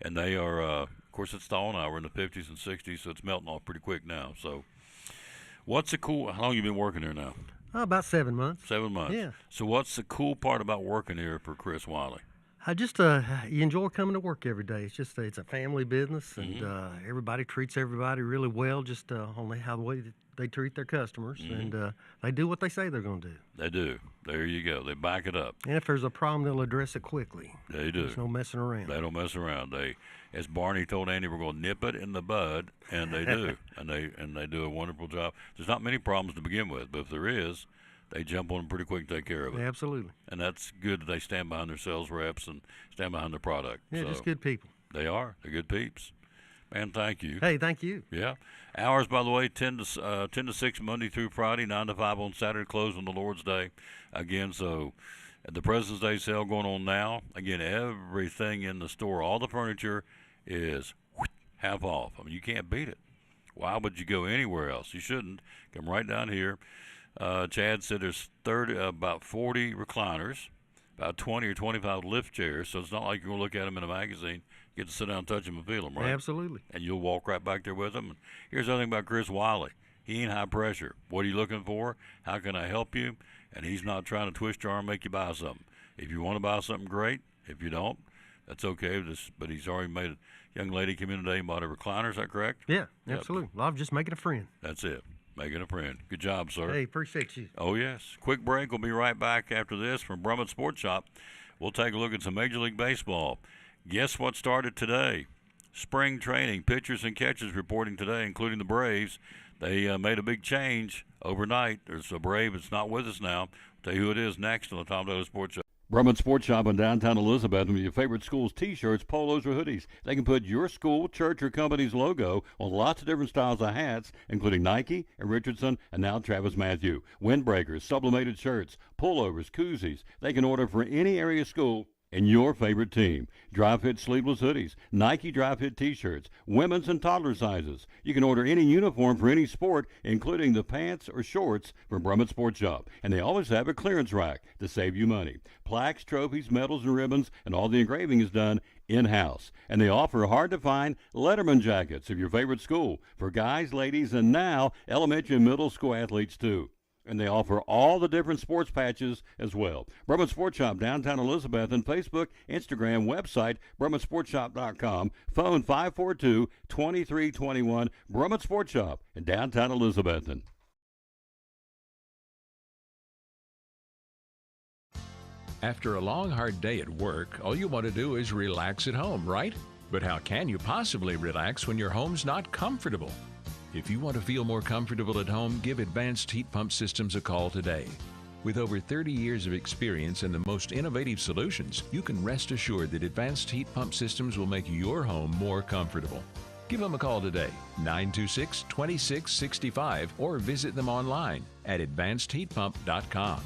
and they are. Of course, it's fall now. We're in the 50s and 60s, so it's melting off pretty quick now. So, what's the cool? How long you been working here now? About 7 months. 7 months. Yeah. So, what's the cool part about working here for Chris Wiley? I just you enjoy coming to work every day. It's just it's a family business, and everybody treats everybody really well. Just on how the way that they treat their customers, and they do what they say they're going to do. They do. There you go. They back it up. And if there's a problem, they'll address it quickly. They do. There's no messing around. They don't mess around. They, as Barney told Andy, we're going to nip it in the bud, and they do. and they do a wonderful job. There's not many problems to begin with, but if there is, they jump on them pretty quick and take care of it. Absolutely. And that's good that they stand behind their sales reps and stand behind their product. Yeah, so just good people. They are. They're good peeps. Man, thank you. Hey, thank you. Yeah. Hours, by the way, 10 to 6 Monday through Friday, 9 to 5 on Saturday, closed on the Lord's Day. Again, so the President's Day sale going on now. Again, everything in the store, all the furniture is half off. I mean, you can't beat it. Why would you go anywhere else? You shouldn't. Come right down here. Chad said there's about 40 recliners, about 20 or 25 lift chairs, so it's not like you're going to look at them in a magazine. You get to sit down, touch them, and feel them, right? Absolutely. And you'll walk right back there with them. And here's the other thing about Chris Wiley. He ain't high pressure. What are you looking for? How can I help you? And he's not trying to twist your arm and make you buy something. If you want to buy something, great. If you don't, that's okay. But he's already made a young lady come in today and bought a recliner. Is that correct? Yeah, absolutely. Well, I'm just making a friend. That's it. Making a friend. Good job, sir. Hey, appreciate you. Oh, yes. Quick break. We'll be right back after this from Brummett Sports Shop. We'll take a look at some Major League Baseball. Guess what started today? Spring training. Pitchers and catchers reporting today, including the Braves. They made a big change overnight. There's a Brave that's not with us now. I'll tell you who it is next on the Tom Taylor Sports Show. Brummett Sports Shop in downtown Elizabeth with your favorite school's T-shirts, polos, or hoodies. They can put your school, church, or company's logo on lots of different styles of hats, including Nike and Richardson and now Travis Matthew. Windbreakers, sublimated shirts, pullovers, koozies. They can order for any area school and your favorite team. Dry fit sleeveless hoodies, Nike dry fit t-shirts, women's and toddler sizes. You can order any uniform for any sport, including the pants or shorts from Brummett Sports Shop. And they always have a clearance rack to save you money. Plaques, trophies, medals, and ribbons, and all the engraving is done in-house. And they offer hard-to-find Letterman jackets of your favorite school for guys, ladies, and now elementary and middle school athletes too. And they offer all the different sports patches as well. Brummett Sports Shop, downtown Elizabeth, and Facebook, Instagram, website, BrummettSportsShop.com, phone 542-2321, Brummett Sports Shop in downtown Elizabethton. After a long, hard day at work, all you want to do is relax at home, right? But how can you possibly relax when your home's not comfortable? If you want to feel more comfortable at home, give Advanced Heat Pump Systems a call today. With over 30 years of experience and the most innovative solutions, you can rest assured that Advanced Heat Pump Systems will make your home more comfortable. Give them a call today, 926-2665, or visit them online at advancedheatpump.com.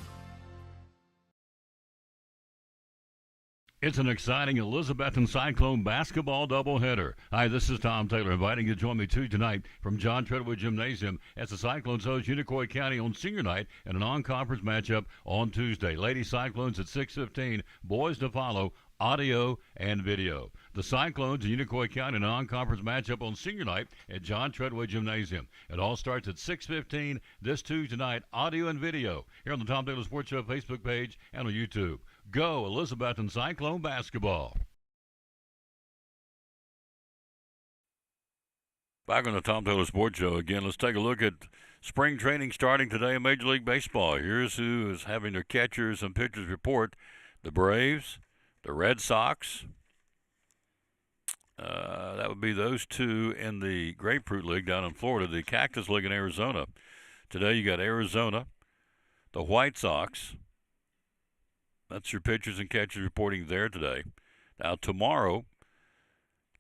It's an exciting Elizabethton Cyclone basketball doubleheader. Hi, this is Tom Taylor, inviting you to join me tonight from John Treadway Gymnasium as the Cyclones host Unicoi County on senior night and a non-conference matchup on Tuesday. Lady Cyclones at 6:15, boys to follow, audio and video. The Cyclones and Unicoi County non-conference matchup on senior night at John Treadway Gymnasium. It all starts at 6:15 this Tuesday night, audio and video, here on the Tom Taylor Sports Show Facebook page and on YouTube. Go Elizabethton Cyclone basketball. Back on the Tom Taylor Sports Show again. Let's take a look at spring training starting today in Major League Baseball. Here's who is having their catchers and pitchers report. The Braves, the Red Sox. That would be those two in the Grapefruit League down in Florida. The Cactus League in Arizona. Today you got Arizona, the White Sox, That's your pitchers and catchers reporting there today. Now tomorrow,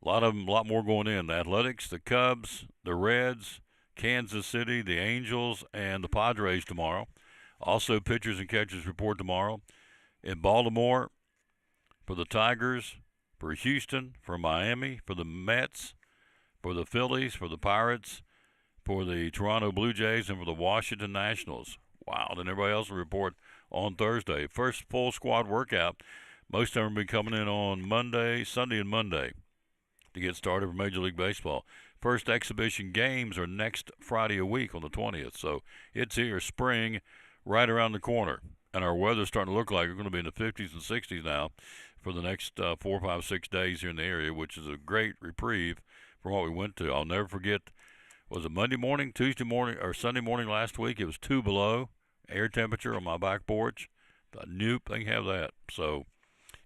a lot more going in. The Athletics, the Cubs, the Reds, Kansas City, the Angels, and the Padres tomorrow. Also, pitchers and catchers report tomorrow. In Baltimore, for the Tigers, for Houston, for Miami, for the Mets, for the Phillies, for the Pirates, for the Toronto Blue Jays, and for the Washington Nationals. Wow, then everybody else will report on Thursday. First full squad workout. Most of them will be coming in on Sunday and Monday to get started for Major League Baseball. First exhibition games are next Friday a week on the 20th. So it's here, spring, right around the corner. And our weather's starting to look like we're going to be in the 50s and 60s now for the next 4, 5, 6 days here in the area, which is a great reprieve from what we went to. I'll never forget, was it Monday morning, Tuesday morning, or Sunday morning last week? It was 2 below air temperature on my back porch. Thought, nope, they can have that. So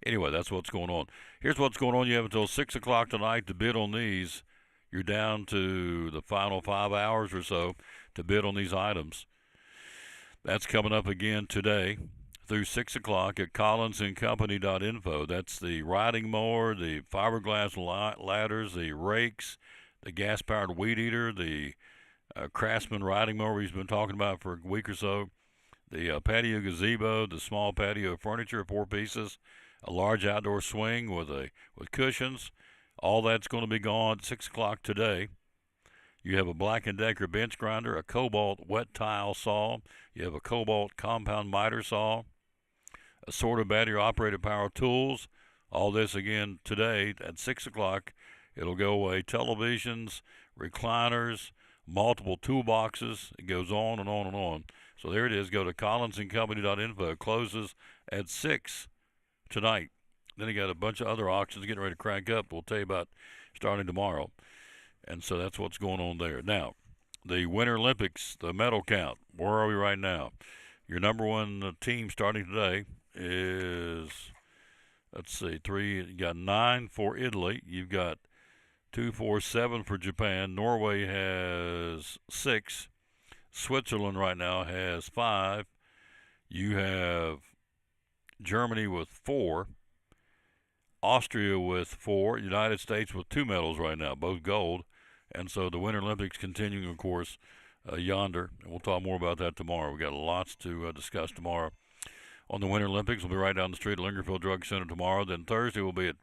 anyway, that's what's going on. Here's what's going on. You have until 6 o'clock tonight to bid on these. You're down to the final 5 hours or so to bid on these items. That's coming up again today through 6 o'clock at collinsandcompany.info. That's the riding mower, the fiberglass ladders, the rakes, the gas-powered weed eater, the Craftsman riding mower we've been talking about for a week or so, the patio gazebo, the small patio furniture, 4 pieces, a large outdoor swing with cushions. All that's going to be gone at 6 o'clock today. You have a Black & Decker bench grinder, a Cobalt wet tile saw. You have a Cobalt compound miter saw, assorted battery-operated power tools. All this again today at 6 o'clock. It'll go away. Televisions, recliners, multiple toolboxes. It goes on and on and on. So there it is. Go to collinsandcompany.info. It closes at 6 tonight. Then you got a bunch of other auctions getting ready to crank up. We'll tell you about starting tomorrow. And so that's what's going on there. Now, the Winter Olympics, the medal count. Where are we right now? Your number one team starting today is, let's see, 3. You got 9 for Italy. You've got 2, 4, 7 for Japan. Norway has 6. Switzerland right now has 5. You have Germany with 4. Austria with 4. United States with 2 medals right now, both gold. And so the Winter Olympics continuing, of course, yonder. And we'll talk more about that tomorrow. We've got lots to discuss tomorrow on the Winter Olympics. We'll be right down the street at Lingerfield Drug Center tomorrow. Then Thursday we'll be at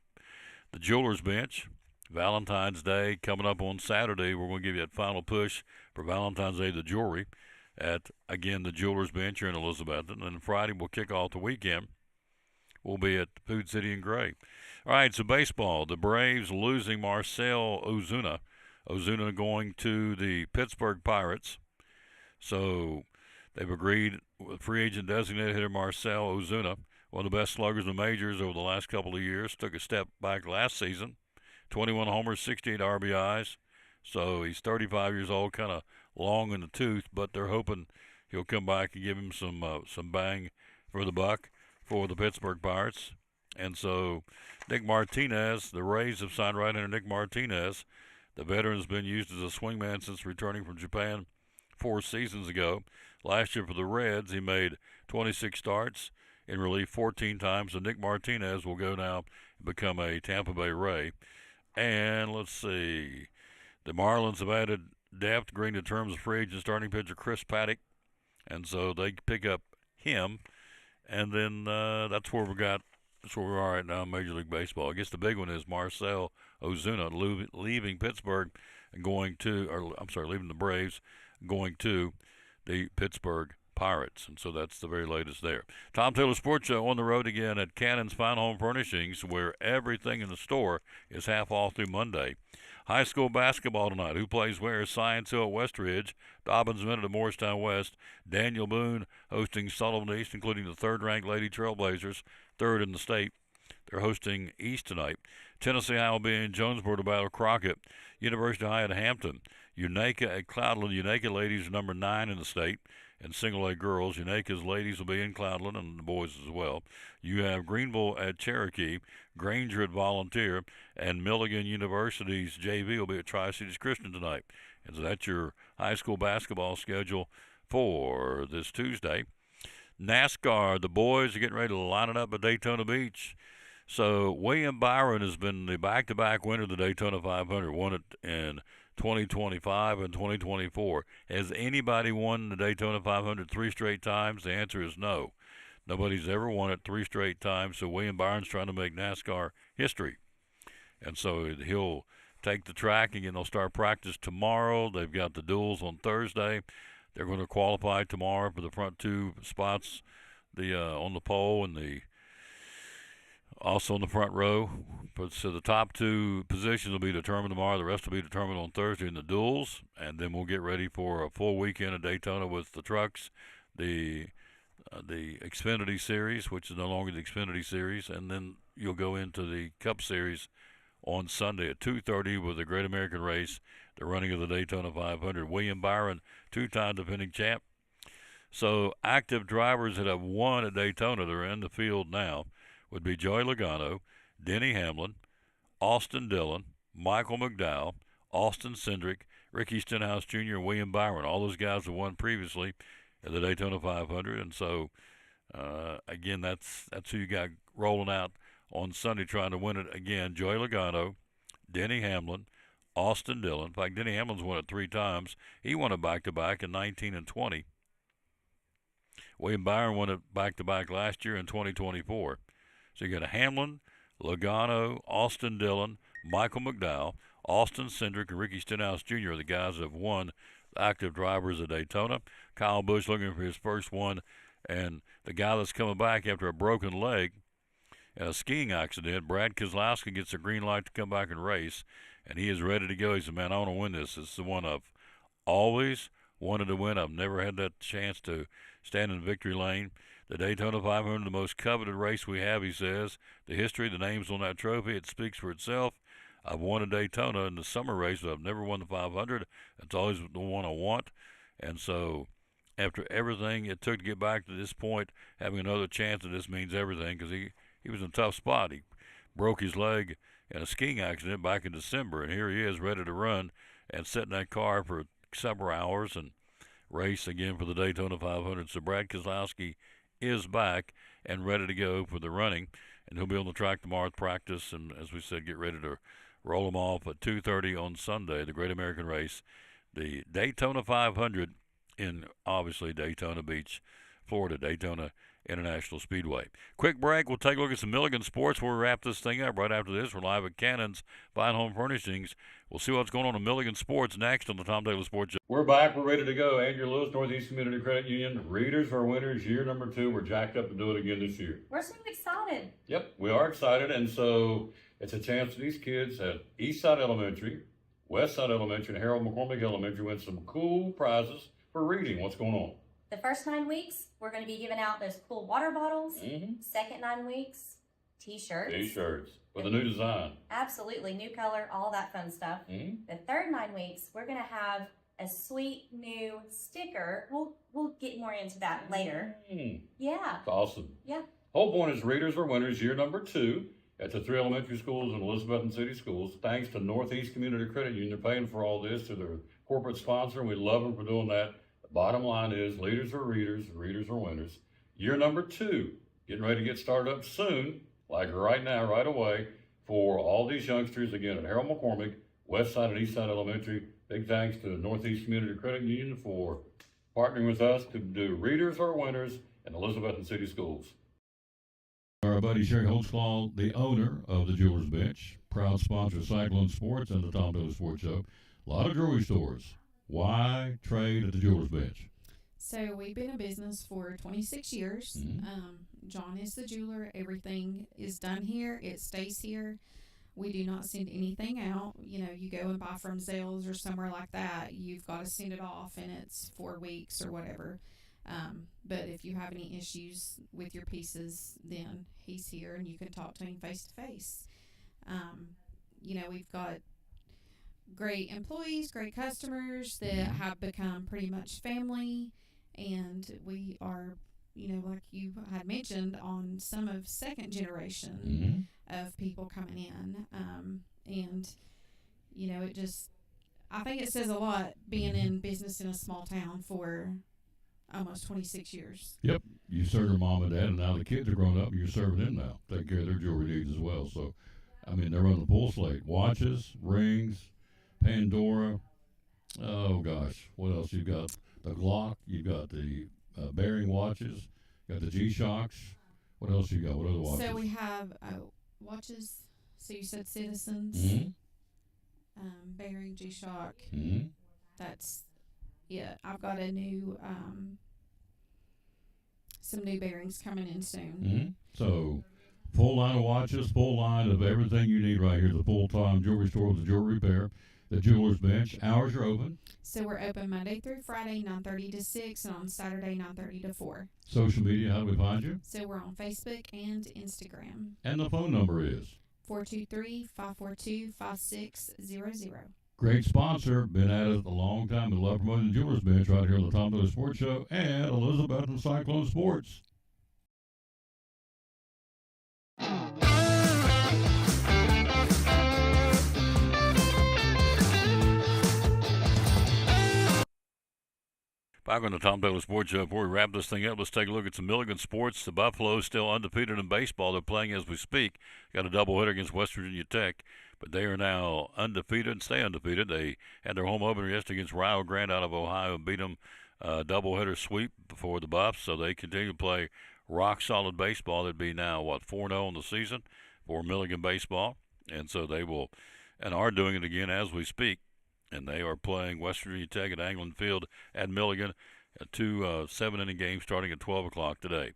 the Jewelers Bench. Valentine's Day coming up on Saturday. We're going to give you that final push for Valentine's Day, the jewelry, at, again, the Jewelers Bench here in Elizabethton. And then Friday we'll kick off the weekend. We'll be at Food City in Gray. All right, so baseball. The Braves losing Marcell Ozuna. Ozuna going to the Pittsburgh Pirates. So they've agreed with free agent designated hitter Marcell Ozuna, one of the best sluggers in the majors over the last couple of years. Took a step back last season. 21 homers, 68 RBIs. So he's 35 years old, kind of long in the tooth, but they're hoping he'll come back and give him some bang for the buck for the Pittsburgh Pirates. And so Nick Martinez, the Rays have signed right-hander Nick Martinez. The veteran's been used as a swingman since returning from Japan 4 seasons ago. Last year for the Reds, he made 26 starts in relief 14 times. So Nick Martinez will go now and become a Tampa Bay Ray. And let's see, the Marlins have added depth, agreeing to terms of free agent starting pitcher Chris Paddock. And so they pick up him. And then that's where we are right now in Major League Baseball. I guess the big one is Marcell Ozuna leaving Pittsburgh and leaving the Braves, going to the Pittsburgh Pirates. And so that's the very latest there. Tom Taylor Sports Show on the road again at Cannon's Fine Home Furnishings, where everything in the store is half off through Monday. High school basketball tonight. Who plays where? Science Hill at Westridge. Dobbins Minute at Morristown West. Daniel Boone hosting Sullivan East, including the third-ranked Lady Trailblazers, third in the state. They're hosting East tonight. Tennessee High will be in Jonesboro to battle Crockett. University High at Hampton. Unaka at Cloudland. Unaka ladies are number 9 in the state. And single-A girls, Unaka's ladies will be in Cloudland, and the boys as well. You have Greenville at Cherokee, Granger at Volunteer, and Milligan University's JV will be at Tri-Cities Christian tonight. And so that's your high school basketball schedule for this Tuesday. NASCAR, the boys are getting ready to line it up at Daytona Beach. So William Byron has been the back-to-back winner of the Daytona 500, won it in 2025 and 2024. Has anybody won the Daytona 500 3 straight times? The answer is no. Nobody's ever won it 3 straight times, so William Byron's trying to make NASCAR history. And so he'll take the track, and they'll start practice tomorrow. They've got the duels on Thursday. They're going to qualify tomorrow for the front 2 spots, on the pole and also in the front row. So the top 2 positions will be determined tomorrow. The rest will be determined on Thursday in the duels, and then we'll get ready for a full weekend at Daytona with the trucks, the Xfinity Series, which is no longer the Xfinity Series, and then you'll go into the Cup Series on Sunday at 2:30 with the Great American Race, the running of the Daytona 500. William Byron, 2-time defending champ. So active drivers that have won at Daytona that are in the field now would be Joey Logano, Denny Hamlin, Austin Dillon, Michael McDowell, Austin Cindric, Ricky Stenhouse Jr., and William Byron. All those guys have won previously at the Daytona 500, and so again, that's who you got rolling out on Sunday trying to win it again. Joey Logano, Denny Hamlin, Austin Dillon. In fact, Denny Hamlin's won it 3 times. He won it back-to-back in 19 and 20. William Byron won it back-to-back last year in 2024. So you got a Hamlin, Logano, Austin Dillon, Michael McDowell, Austin Cindric, and Ricky Stenhouse Jr. are the guys that have won active drivers at Daytona. Kyle Busch looking for his first one, and the guy that's coming back after a broken leg in a skiing accident, Brad Keselowski, gets a green light to come back and race, and he is ready to go. He said, man, I want to win this. It's the one I've always wanted to win. I've never had that chance to stand in victory lane. The Daytona 500, the most coveted race we have, he says. The history, the names on that trophy, it speaks for itself. I've won a Daytona in the summer race, but I've never won the 500. It's always the one I want. And so after everything it took to get back to this point, having another chance at this means everything, because he was in a tough spot. He broke his leg in a skiing accident back in December, and here he is ready to run and sit in that car for several hours and race again for the Daytona 500. So Brad Keselowski is back and ready to go for the running, and he'll be on the track tomorrow at practice, and as we said, get ready to roll him off at 2:30 on Sunday, the Great American Race, the Daytona 500 in, obviously, Daytona Beach, Florida, Daytona International Speedway. Quick break. We'll take a look at some Milligan sports before we wrap this thing up. Right after this, we're live at Cannon's Fine Home Furnishings. We'll see what's going on in Milligan sports next on the Tom Taylor Sports Show. We're back. We're ready to go. Andrew Lewis, Northeast Community Credit Union. Readers are winners. Year number 2. We're jacked up to do it again this year. We're so excited. Yep, we are excited. And so it's a chance for these kids at Eastside Elementary, Westside Elementary, and Harold McCormick Elementary win some cool prizes for reading. What's going on? The first 9 weeks, we're going to be giving out those cool water bottles. Second 9 weeks, T-shirts. T-shirts with a new design. Absolutely, new color, all that fun stuff. The third 9 weeks, we're going to have a sweet new sticker. We'll get more into that later. Yeah. It's awesome. Yeah. Whole point is readers are winners. Year number 2 at the 3 elementary schools and Elizabethton City Schools. Thanks to Northeast Community Credit Union. They're paying for all this through their corporate sponsor, and we love them for doing that. Bottom line is, leaders are readers, readers are winners. Year number 2, getting ready to get started up soon, like right now, right away, for all these youngsters, again, at Harold McCormick, Westside and Eastside Elementary. Big thanks to Northeast Community Credit Union for partnering with us to do Readers are Winners in Elizabethton City Schools. Our buddy Sherry Holtzclaw, the owner of the Jewelers Bench, proud sponsor of Cyclone Sports and the Tom Taylor Sports Show. A lot of jewelry stores. Why trade at the Jewelers Bench? So we've been in business for 26 years. John is the jeweler. Everything is done here. It stays here. We do not send anything out. You know, you go and buy from Zales or somewhere like that, you've got to send it off, and it's 4 weeks or whatever. But if you have any issues with your pieces, then he's here and you can talk to him face to face. You know, we've got great employees, great customers that have become pretty much family, and we are, you know, like you had mentioned, on some of second generation of people coming in, and you know, it just, I think it says a lot being in business in a small town for almost 26 years. Yep, you served your mom and dad, and now the kids are grown up, and you're serving them now, taking care of their jewelry needs as well. So, I mean, they're running the full slate: watches, rings, Pandora. Oh gosh, what else? You've got the Glock, you've got the Bearing watches, you got the G-Shocks. What else you got? What other watches? So we have watches. So you said Citizens, Bearing, G-Shock. That's I've got a new some new bearings coming in soon. So, full line of watches, full line of everything you need right here. The full-time jewelry store with the jewelry repair, the jeweler's bench. Hours are open. So we're open Monday through Friday, 9:30 to 6, and on Saturday, 9:30 to 4. Social media, how do we find you? So we're on Facebook and Instagram. And the phone number is 423-542-5600. great sponsor. Been at it a long time. We love promoting the jeweler's bench right here on the Tom Miller Sports Show and Elizabeth and Cyclone Sports. Back on the Tom Taylor Sports Show. Before we wrap this thing up, let's take a look at some Milligan sports. The Buffaloes still undefeated in baseball. They're playing as we speak. Got a doubleheader against West Virginia Tech, but they are now undefeated and stay undefeated. They had their home opener yesterday against Rio Grande out of Ohio and beat them doubleheader sweep for the Buffs. So they continue to play rock solid baseball. They'd be now 4-0 in the season for Milligan baseball, and so they will and are doing it again as we speak. And they are playing West Virginia Tech at Anglin Field at Milligan, two 7-inning games starting at 12 o'clock today.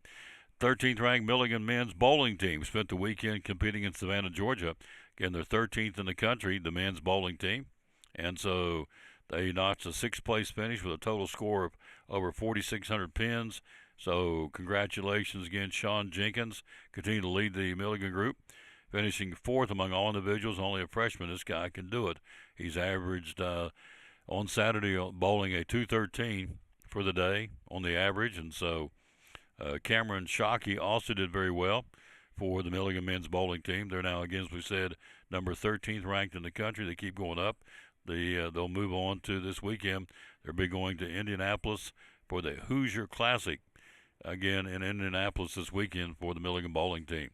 13th ranked Milligan men's bowling team spent the weekend competing in Savannah, Georgia. Again, they're 13th in the country, the men's bowling team. And so they notched a 6th place finish with a total score of over 4,600 pins. So congratulations again, Sean Jenkins. Continue to lead the Milligan group, finishing 4th among all individuals. Only a freshman. This guy can do it. He's averaged on Saturday bowling a 213 for the day on the average. And so Cameron Shockey also did very well for the Milligan men's bowling team. They're now, again, as we said, number 13th ranked in the country. They keep going up. They'll move on to this weekend. They'll be going to Indianapolis for the Hoosier Classic, again, in Indianapolis this weekend for the Milligan bowling team.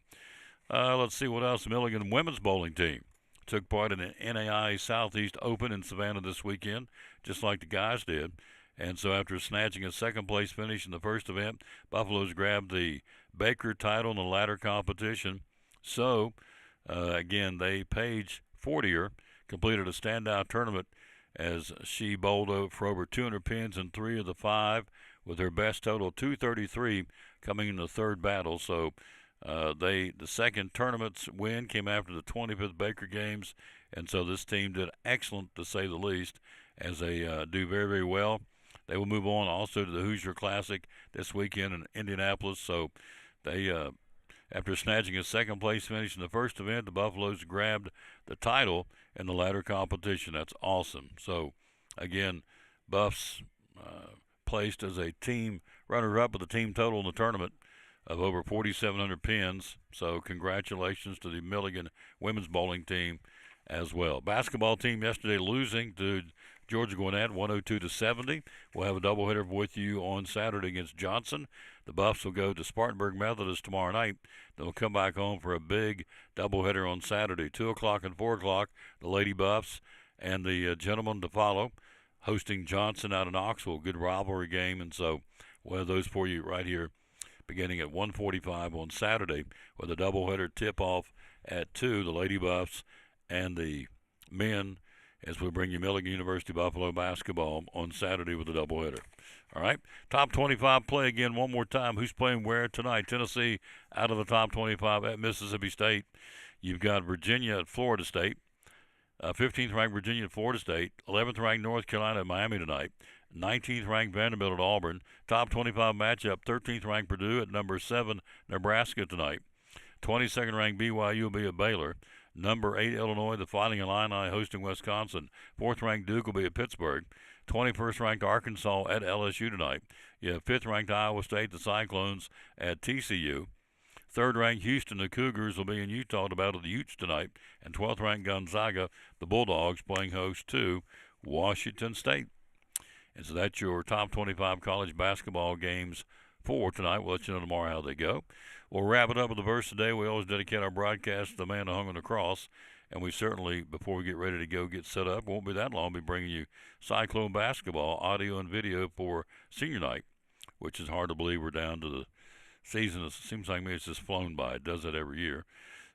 Let's see what else. The Milligan women's bowling team took part in the NAI Southeast Open in Savannah this weekend, just like the guys did. And so after snatching a 2nd place finish in the first event, Buffaloes grabbed the Baker title in the ladder competition. So, again, Paige Fortier completed a standout tournament as she bowled for over 200 pins in 3 of the 5, with her best total 233 coming in the 3rd battle. So, the second tournament's win came after the 25th Baker Games, and so this team did excellent, to say the least, as they do very, very well. They will move on also to the Hoosier Classic this weekend in Indianapolis. So they, after snatching a 2nd place finish in the first event, the Buffaloes grabbed the title in the ladder competition. That's awesome. So, again, Buffs placed as a team runner-up with a team total in the tournament of over 4,700 pins. So congratulations to the Milligan women's bowling team as well. Basketball team yesterday losing to Georgia Gwinnett 102-70. We'll have a doubleheader with you on Saturday against Johnson. The Buffs will go to Spartanburg Methodist tomorrow night. Then we'll come back home for a big doubleheader on Saturday, 2 o'clock and 4 o'clock. The Lady Buffs and the gentlemen to follow, hosting Johnson out in Knoxville. Good rivalry game, and so we'll have those for you right here beginning at 1:45 on Saturday with a doubleheader tip-off at 2, the Lady Buffs and the men, as we bring you Milligan University Buffalo basketball on Saturday with a doubleheader. All right, top 25 play again one more time. Who's playing where tonight? Tennessee out of the top 25 at Mississippi State. You've got Virginia at Florida State. 15th ranked Virginia at Florida State. 11th ranked North Carolina at Miami tonight. 19th ranked Vanderbilt at Auburn. Top 25 matchup, 13th ranked Purdue at number 7 Nebraska tonight. 22nd ranked BYU will be at Baylor. Number 8 Illinois, the Fighting Illini, hosting Wisconsin. 4th ranked Duke will be at Pittsburgh. 21st ranked Arkansas at LSU tonight. You have 5th ranked Iowa State, the Cyclones, at TCU. 3rd ranked Houston, the Cougars, will be in Utah to battle the Utes tonight. And 12th ranked Gonzaga, the Bulldogs, playing host to Washington State. And so that's your top 25 college basketball games for tonight. We'll let you know tomorrow how they go. We'll wrap it up with the verse today. We always dedicate our broadcast to the man who hung on the cross. And we certainly, before we get ready to go get set up, won't be that long, be bringing you Cyclone basketball, audio and video for senior night, which is hard to believe we're down to the season. It seems like maybe it's just flown by. It does that every year.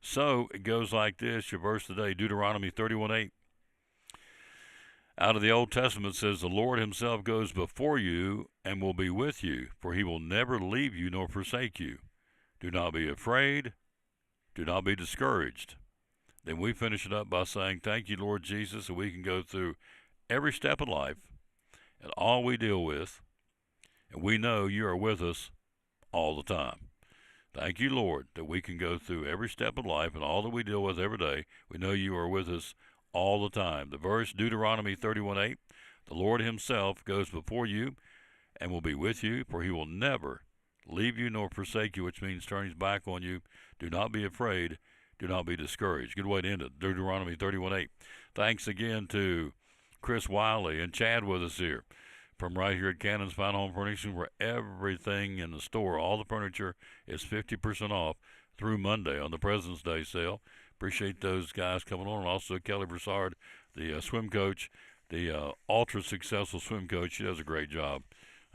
So it goes like this. Your verse today, Deuteronomy 31:8. Out of the Old Testament says, the Lord himself goes before you and will be with you, for he will never leave you nor forsake you. Do not be afraid. Do not be discouraged. Then we finish it up by saying, thank you, Lord Jesus, that we can go through every step of life and all we deal with, and we know you are with us all the time. Thank you, Lord, that we can go through every step of life and all that we deal with every day. We know you are with us all the time. The verse, Deuteronomy 31:8, the Lord himself goes before you and will be with you, for he will never leave you nor forsake you, which means turn his back on you. Do not be afraid. Do not be discouraged. Good way to end it. Deuteronomy 31:8. Thanks again to Chris Wiley and Chad with us here from right here at Cannon's Fine Home Furnishing, where everything in the store, all the furniture, is 50% off through Monday on the President's Day sale. Appreciate those guys coming on, and also Kelly Broussard, the swim coach, the ultra-successful swim coach. She does a great job.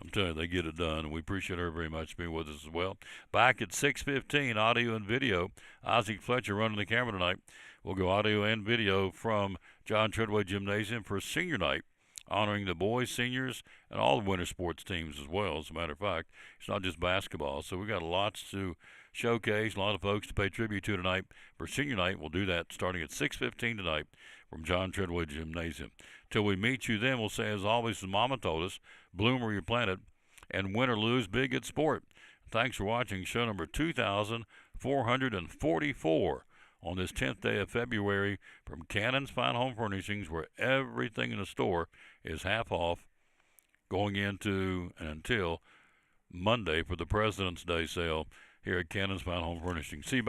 I'm telling you, they get it done, and we appreciate her very much being with us as well. Back at 6:15, audio and video. Isaac Fletcher running the camera tonight. We'll go audio and video from John Treadway Gymnasium for senior night, honoring the boys, seniors, and all the winter sports teams as well. As a matter of fact, it's not just basketball. So we got lots to showcase, a lot of folks to pay tribute to tonight for senior night. We'll do that starting at 6:15 tonight from John Treadway Gymnasium. Till we meet you then, we'll say, as always, as Mama told us, bloom where you're planted, and win or lose, be a good sport. Thanks for watching show number 2444 on this 10th day of February from Cannon's Fine Home Furnishings, where everything in the store is half off going into and until Monday for the President's Day sale here at Cannon's Fine Home Furnishings. See you back.